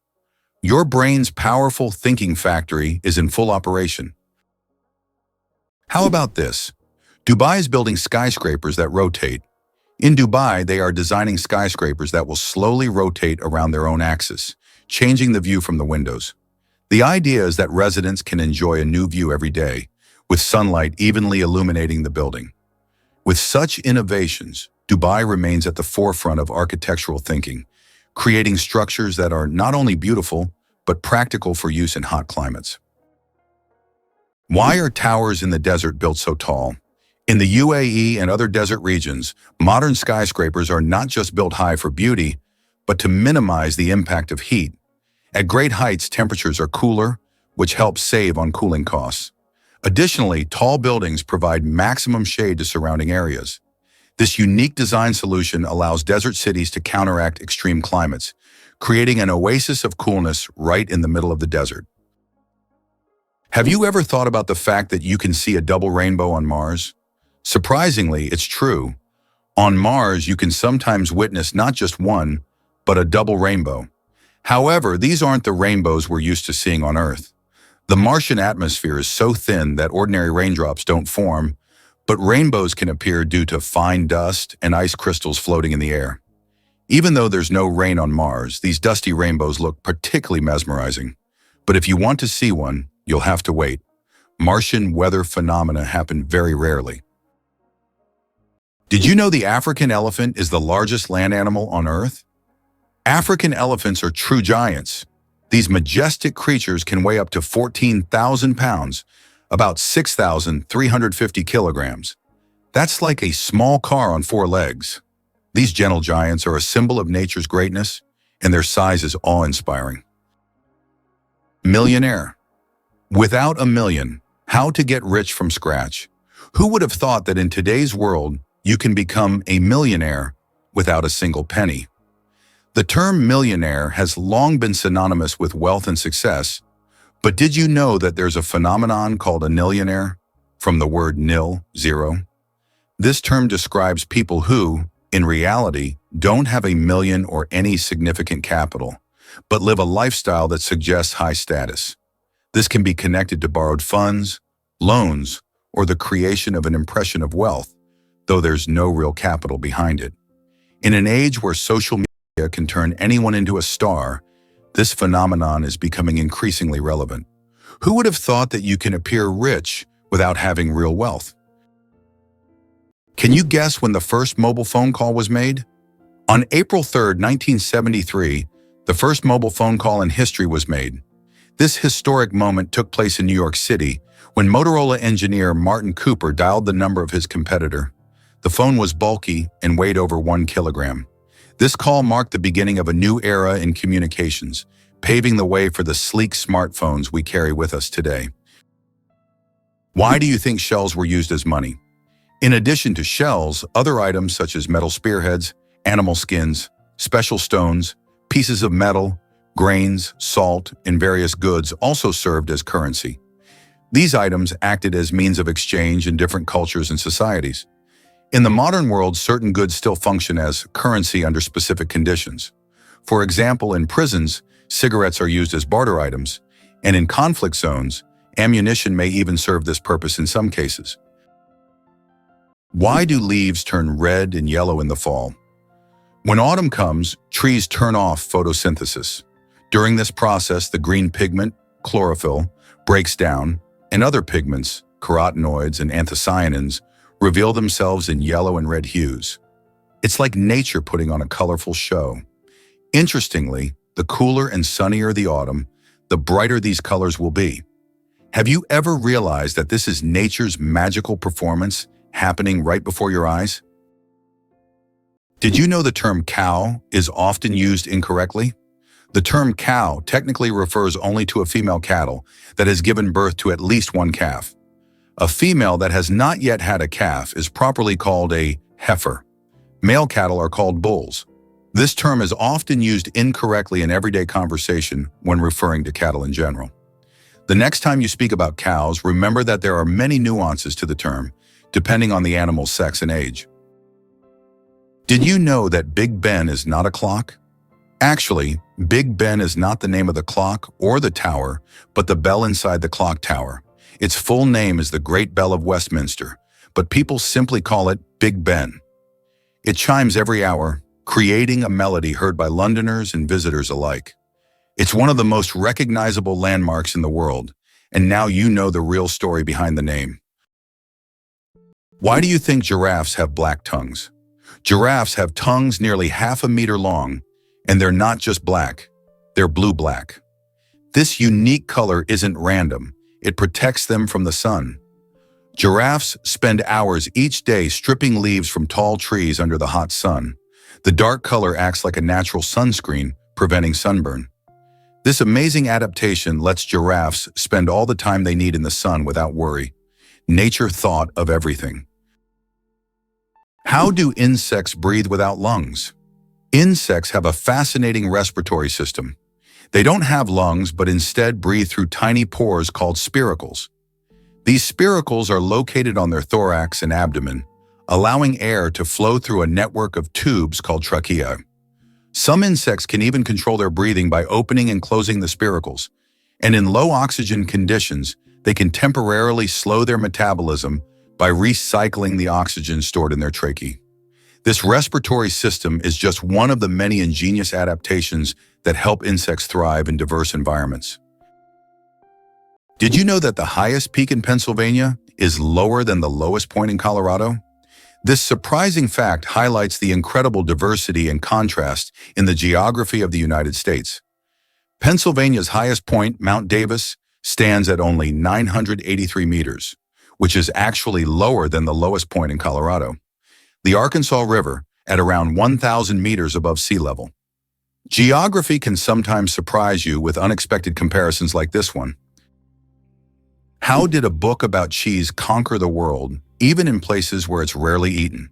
your brain's powerful thinking factory is in full operation. How about this? Dubai is building skyscrapers that rotate. In Dubai, they are designing skyscrapers that will slowly rotate around their own axis, changing the view from the windows. The idea is that residents can enjoy a new view every day, with sunlight evenly illuminating the building. With such innovations, Dubai remains at the forefront of architectural thinking, creating structures that are not only beautiful, but practical for use in hot climates. Why are towers in the desert built so tall? In the UAE and other desert regions, modern skyscrapers are not just built high for beauty, but to minimize the impact of heat. At great heights, temperatures are cooler, which helps save on cooling costs. Additionally, tall buildings provide maximum shade to surrounding areas. This unique design solution allows desert cities to counteract extreme climates, creating an oasis of coolness right in the middle of the desert. Have you ever thought about the fact that you can see a double rainbow on Mars? Surprisingly, it's true. On Mars, you can sometimes witness not just one, but a double rainbow. However, these aren't the rainbows we're used to seeing on Earth. The Martian atmosphere is so thin that ordinary raindrops don't form, but rainbows can appear due to fine dust and ice crystals floating in the air. Even though there's no rain on Mars, these dusty rainbows look particularly mesmerizing. But if you want to see one, you'll have to wait. Martian weather phenomena happen very rarely. Did you know the African elephant is the largest land animal on Earth? African elephants are true giants. These majestic creatures can weigh up to 14,000 pounds, about 6,350 kilograms. That's like a small car on four legs. These gentle giants are a symbol of nature's greatness, and their size is awe-inspiring. Millionaire. Without a million, how to get rich from scratch? Who would have thought that in today's world, you can become a millionaire without a single penny? The term millionaire has long been synonymous with wealth and success, but did you know that there's a phenomenon called a nillionaire, from the word nil, zero? This term describes people who, in reality, don't have a million or any significant capital, but live a lifestyle that suggests high status. This can be connected to borrowed funds, loans, or the creation of an impression of wealth, though there's no real capital behind it. In an age where social media can turn anyone into a star, this phenomenon is becoming increasingly relevant. Who would have thought that you can appear rich without having real wealth? Can you guess when the first mobile phone call was made? On April 3, 1973, the first mobile phone call in history was made. This historic moment took place in New York City when Motorola engineer Martin Cooper dialed the number of his competitor. The phone was bulky and weighed over 1 kilogram. This call marked the beginning of a new era in communications, paving the way for the sleek smartphones we carry with us today. Why do you think shells were used as money? In addition to shells, other items such as metal spearheads, animal skins, special stones, pieces of metal, grains, salt, and various goods also served as currency. These items acted as means of exchange in different cultures and societies. In the modern world, certain goods still function as currency under specific conditions. For example, in prisons, cigarettes are used as barter items, And in conflict zones, ammunition may even serve this purpose in some cases. Why do leaves turn red and yellow in the fall? When autumn comes, trees turn off photosynthesis. During this process, the green pigment, chlorophyll, breaks down, and other pigments, carotenoids and anthocyanins, reveal themselves in yellow and red hues. It's like nature putting on a colorful show. Interestingly, the cooler and sunnier the autumn, the brighter these colors will be. Have you ever realized that this is nature's magical performance happening right before your eyes? Did you know the term cow is often used incorrectly? The term cow technically refers only to a female cattle that has given birth to at least one calf. A female that has not yet had a calf is properly called a heifer. Male cattle are called bulls. This term is often used incorrectly in everyday conversation when referring to cattle in general. The next time you speak about cows, remember that there are many nuances to the term, depending on the animal's sex and age. Did you know that Big Ben is not a clock? Actually, Big Ben is not the name of the clock or the tower, but the bell inside the clock tower. Its full name is the Great Bell of Westminster, but people simply call it Big Ben. It chimes every hour, creating a melody heard by Londoners and visitors alike. It's one of the most recognizable landmarks in the world, and now you know the real story behind the name. Why do you think giraffes have black tongues? Giraffes have tongues nearly 1/2 meter long, and they're not just black, they're blue-black. This unique color isn't random, it protects them from the sun. Giraffes spend hours each day stripping leaves from tall trees under the hot sun. The dark color acts like a natural sunscreen, preventing sunburn. This amazing adaptation lets giraffes spend all the time they need in the sun without worry. Nature thought of everything. How do insects breathe without lungs? Insects have a fascinating respiratory system. They don't have lungs, but instead breathe through tiny pores called spiracles. These spiracles are located on their thorax and abdomen, allowing air to flow through a network of tubes called tracheae. Some insects can even control their breathing by opening and closing the spiracles, and in low oxygen conditions, they can temporarily slow their metabolism by recycling the oxygen stored in their tracheae. This respiratory system is just one of the many ingenious adaptations that help insects thrive in diverse environments. Did you know that the highest peak in Pennsylvania is lower than the lowest point in Colorado? This surprising fact highlights the incredible diversity and contrast in the geography of the United States. Pennsylvania's highest point, Mount Davis, stands at only 983 meters, which is actually lower than the lowest point in Colorado. The Arkansas River, at around 1,000 meters above sea level. Geography can sometimes surprise you with unexpected comparisons like this one. How did a book about cheese conquer the world, even in places where it's rarely eaten?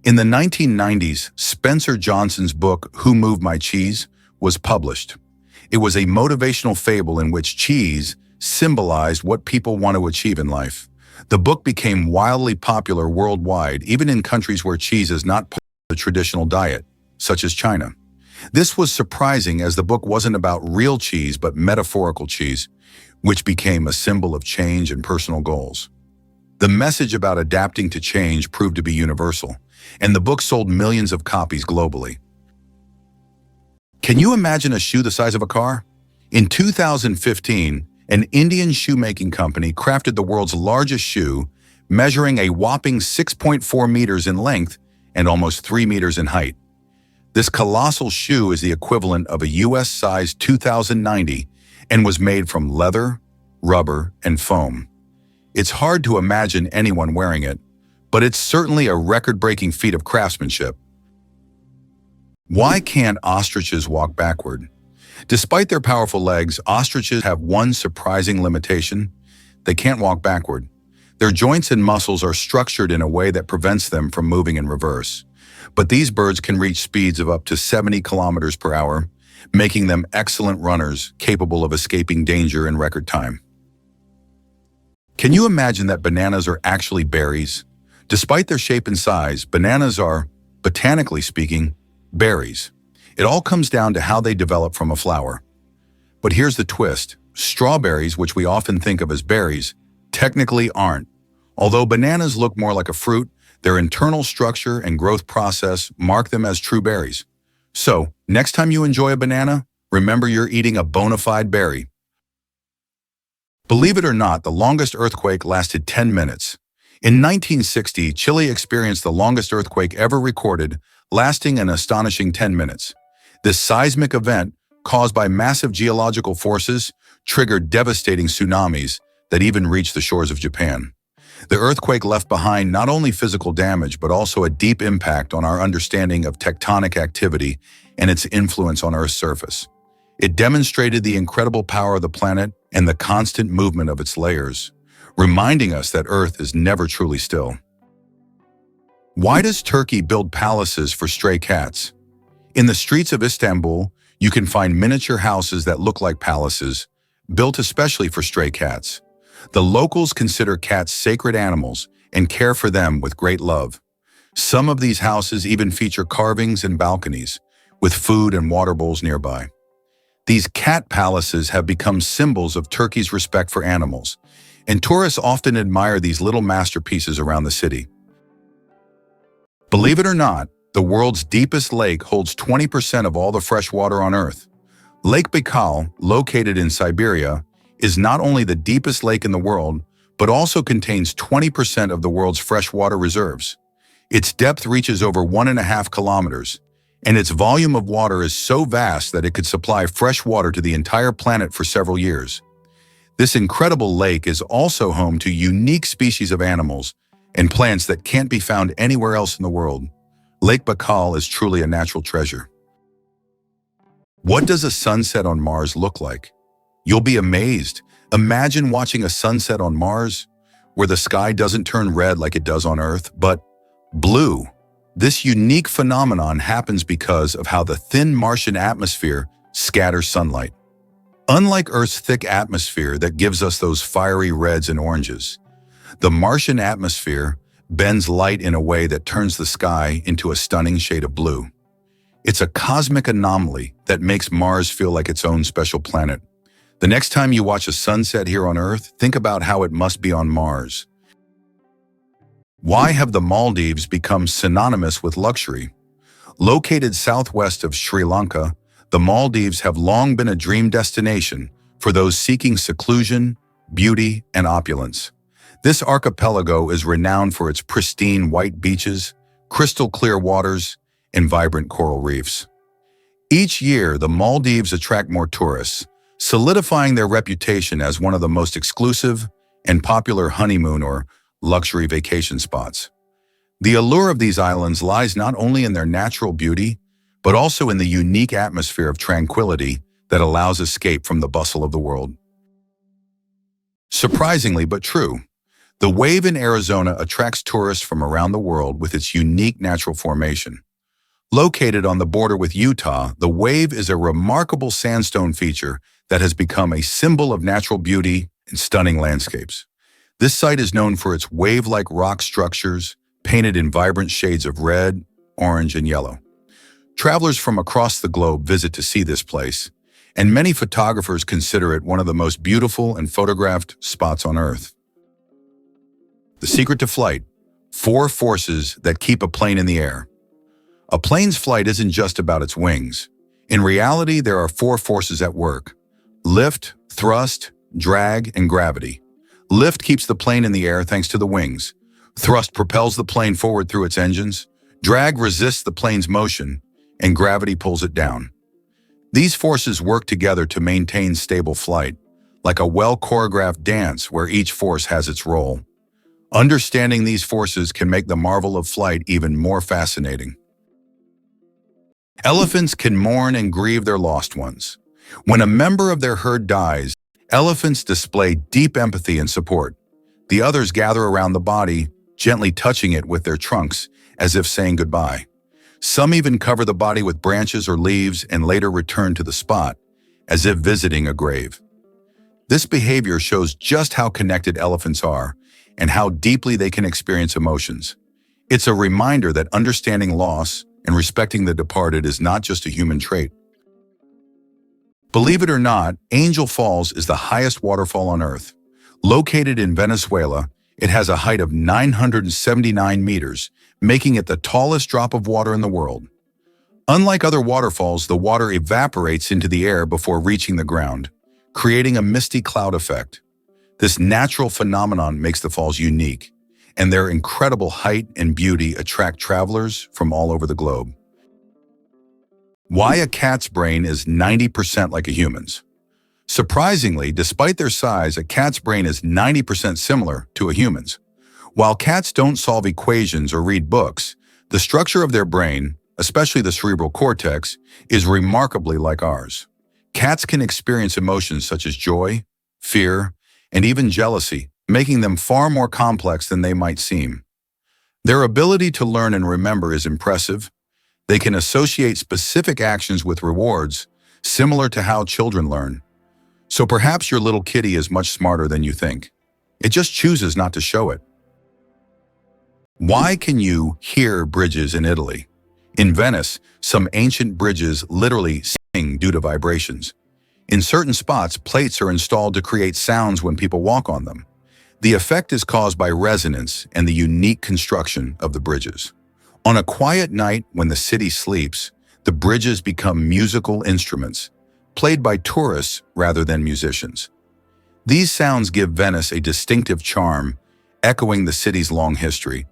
In the 1990s, Spencer Johnson's book, Who Moved My Cheese, was published. It was a motivational fable in which cheese symbolized what people want to achieve in life. The book became wildly popular worldwide, even in countries where cheese is not part of the traditional diet, such as China. This was surprising as the book wasn't about real cheese but metaphorical cheese, which became a symbol of change and personal goals. The message about adapting to change proved to be universal, and the book sold millions of copies globally. Can you imagine a shoe the size of a car? In 2015, an Indian shoemaking company crafted the world's largest shoe, measuring a whopping 6.4 meters in length and almost 3 meters in height. This colossal shoe is the equivalent of a US-sized 2090 and was made from leather, rubber, and foam. It's hard to imagine anyone wearing it, but it's certainly a record-breaking feat of craftsmanship. Why can't ostriches walk backward? Despite their powerful legs, ostriches have one surprising limitation. They can't walk backward. Their joints and muscles are structured in a way that prevents them from moving in reverse. But these birds can reach speeds of up to 70 kilometers per hour, making them excellent runners capable of escaping danger in record time. Can you imagine that bananas are actually berries? Despite their shape and size, bananas are, botanically speaking, berries. It all comes down to how they develop from a flower. But here's the twist. Strawberries, which we often think of as berries, technically aren't. Although bananas look more like a fruit, their internal structure and growth process mark them as true berries. So, next time you enjoy a banana, remember you're eating a bona fide berry. Believe it or not, the longest earthquake lasted 10 minutes. In 1960, Chile experienced the longest earthquake ever recorded, lasting an astonishing 10 minutes. This seismic event, caused by massive geological forces, triggered devastating tsunamis that even reached the shores of Japan. The earthquake left behind not only physical damage, but also a deep impact on our understanding of tectonic activity and its influence on Earth's surface. It demonstrated the incredible power of the planet and the constant movement of its layers, reminding us that Earth is never truly still. Why does Turkey build palaces for stray cats? In the streets of Istanbul, you can find miniature houses that look like palaces, built especially for stray cats. The locals consider cats sacred animals and care for them with great love. Some of these houses even feature carvings and balconies, with food and water bowls nearby. These cat palaces have become symbols of Turkey's respect for animals, and tourists often admire these little masterpieces around the city. Believe it or not, the world's deepest lake holds 20% of all the fresh water on Earth. Lake Baikal, located in Siberia, is not only the deepest lake in the world, but also contains 20% of the world's freshwater reserves. Its depth reaches over 1.5 kilometers, and its volume of water is so vast that it could supply fresh water to the entire planet for several years. This incredible lake is also home to unique species of animals and plants that can't be found anywhere else in the world. Lake Baikal is truly a natural treasure. What does a sunset on Mars look like? You'll be amazed. Imagine watching a sunset on Mars, where the sky doesn't turn red like it does on Earth, but blue. This unique phenomenon happens because of how the thin Martian atmosphere scatters sunlight. Unlike Earth's thick atmosphere that gives us those fiery reds and oranges, the Martian atmosphere bends light in a way that turns the sky into a stunning shade of blue. It's a cosmic anomaly that makes Mars feel like its own special planet. The next time you watch a sunset here on Earth, think about how it must be on Mars. Why have the Maldives become synonymous with luxury? Located southwest of Sri Lanka, the Maldives have long been a dream destination for those seeking seclusion, beauty, and opulence. This archipelago is renowned for its pristine white beaches, crystal clear waters, and vibrant coral reefs. Each year, the Maldives attract more tourists, solidifying their reputation as one of the most exclusive and popular honeymoon or luxury vacation spots. The allure of these islands lies not only in their natural beauty, but also in the unique atmosphere of tranquility that allows escape from the bustle of the world. Surprisingly but true, the Wave in Arizona attracts tourists from around the world with its unique natural formation. Located on the border with Utah, the Wave is a remarkable sandstone feature that has become a symbol of natural beauty and stunning landscapes. This site is known for its wave-like rock structures, painted in vibrant shades of red, orange, and yellow. Travelers from across the globe visit to see this place, and many photographers consider it one of the most beautiful and photographed spots on Earth. The secret to flight: 4 forces that keep a plane in the air. A plane's flight isn't just about its wings. In reality, there are 4 forces at work: lift, thrust, drag, and gravity. Lift keeps the plane in the air thanks to the wings. Thrust propels the plane forward through its engines. Drag resists the plane's motion, and gravity pulls it down. These forces work together to maintain stable flight, like a well-choreographed dance where each force has its role. Understanding these forces can make the marvel of flight even more fascinating. Elephants can mourn and grieve their lost ones. When a member of their herd dies, elephants display deep empathy and support. The others gather around the body, gently touching it with their trunks, as if saying goodbye. Some even cover the body with branches or leaves and later return to the spot, as if visiting a grave. This behavior shows just how connected elephants are and how deeply they can experience emotions. It's a reminder that understanding loss and respecting the departed is not just a human trait. Believe it or not, Angel Falls is the highest waterfall on Earth. Located in Venezuela, it has a height of 979 meters, making it the tallest drop of water in the world. Unlike other waterfalls, the water evaporates into the air before reaching the ground, creating a misty cloud effect. This natural phenomenon makes the falls unique, and their incredible height and beauty attract travelers from all over the globe. Why a cat's brain is 90% like a human's. Surprisingly, despite their size, a cat's brain is 90% similar to a human's. While cats don't solve equations or read books, the structure of their brain, especially the cerebral cortex, is remarkably like ours. Cats can experience emotions such as joy, fear, and even jealousy, making them far more complex than they might seem. Their ability to learn and remember is impressive. They can associate specific actions with rewards, similar to how children learn. So perhaps your little kitty is much smarter than you think. It just chooses not to show it. Why can you hear bridges in Italy? In Venice, some ancient bridges literally sing due to vibrations. In certain spots, plates are installed to create sounds when people walk on them. The effect is caused by resonance and the unique construction of the bridges. On a quiet night when the city sleeps, the bridges become musical instruments, played by tourists rather than musicians. These sounds give Venice a distinctive charm, echoing the city's long history.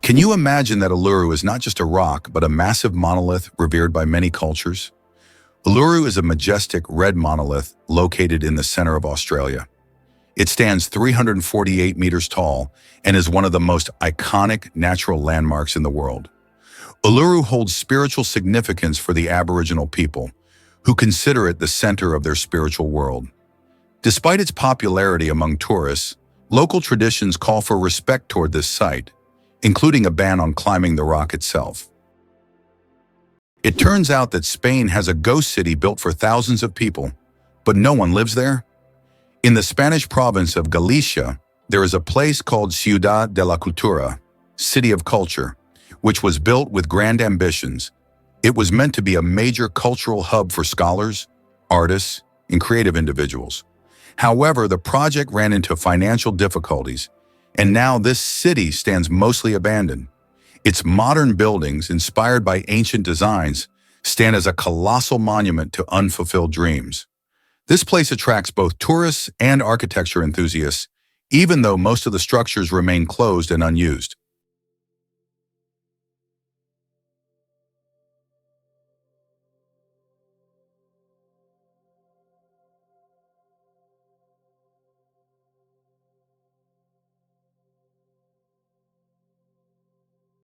Can you imagine that Uluru is not just a rock, but a massive monolith revered by many cultures? Uluru is a majestic red monolith located in the center of Australia. It stands 348 meters tall and is one of the most iconic natural landmarks in the world. Uluru holds spiritual significance for the Aboriginal people, who consider it the center of their spiritual world. Despite its popularity among tourists, local traditions call for respect toward this site, including a ban on climbing the rock itself. It turns out that Spain has a ghost city built for thousands of people, but no one lives there. In the Spanish province of Galicia, there is a place called Ciudad de la Cultura, City of Culture, which was built with grand ambitions. It was meant to be a major cultural hub for scholars, artists, and creative individuals. However, the project ran into financial difficulties, and now this city stands mostly abandoned. Its modern buildings, inspired by ancient designs, stand as a colossal monument to unfulfilled dreams. This place attracts both tourists and architecture enthusiasts, even though most of the structures remain closed and unused.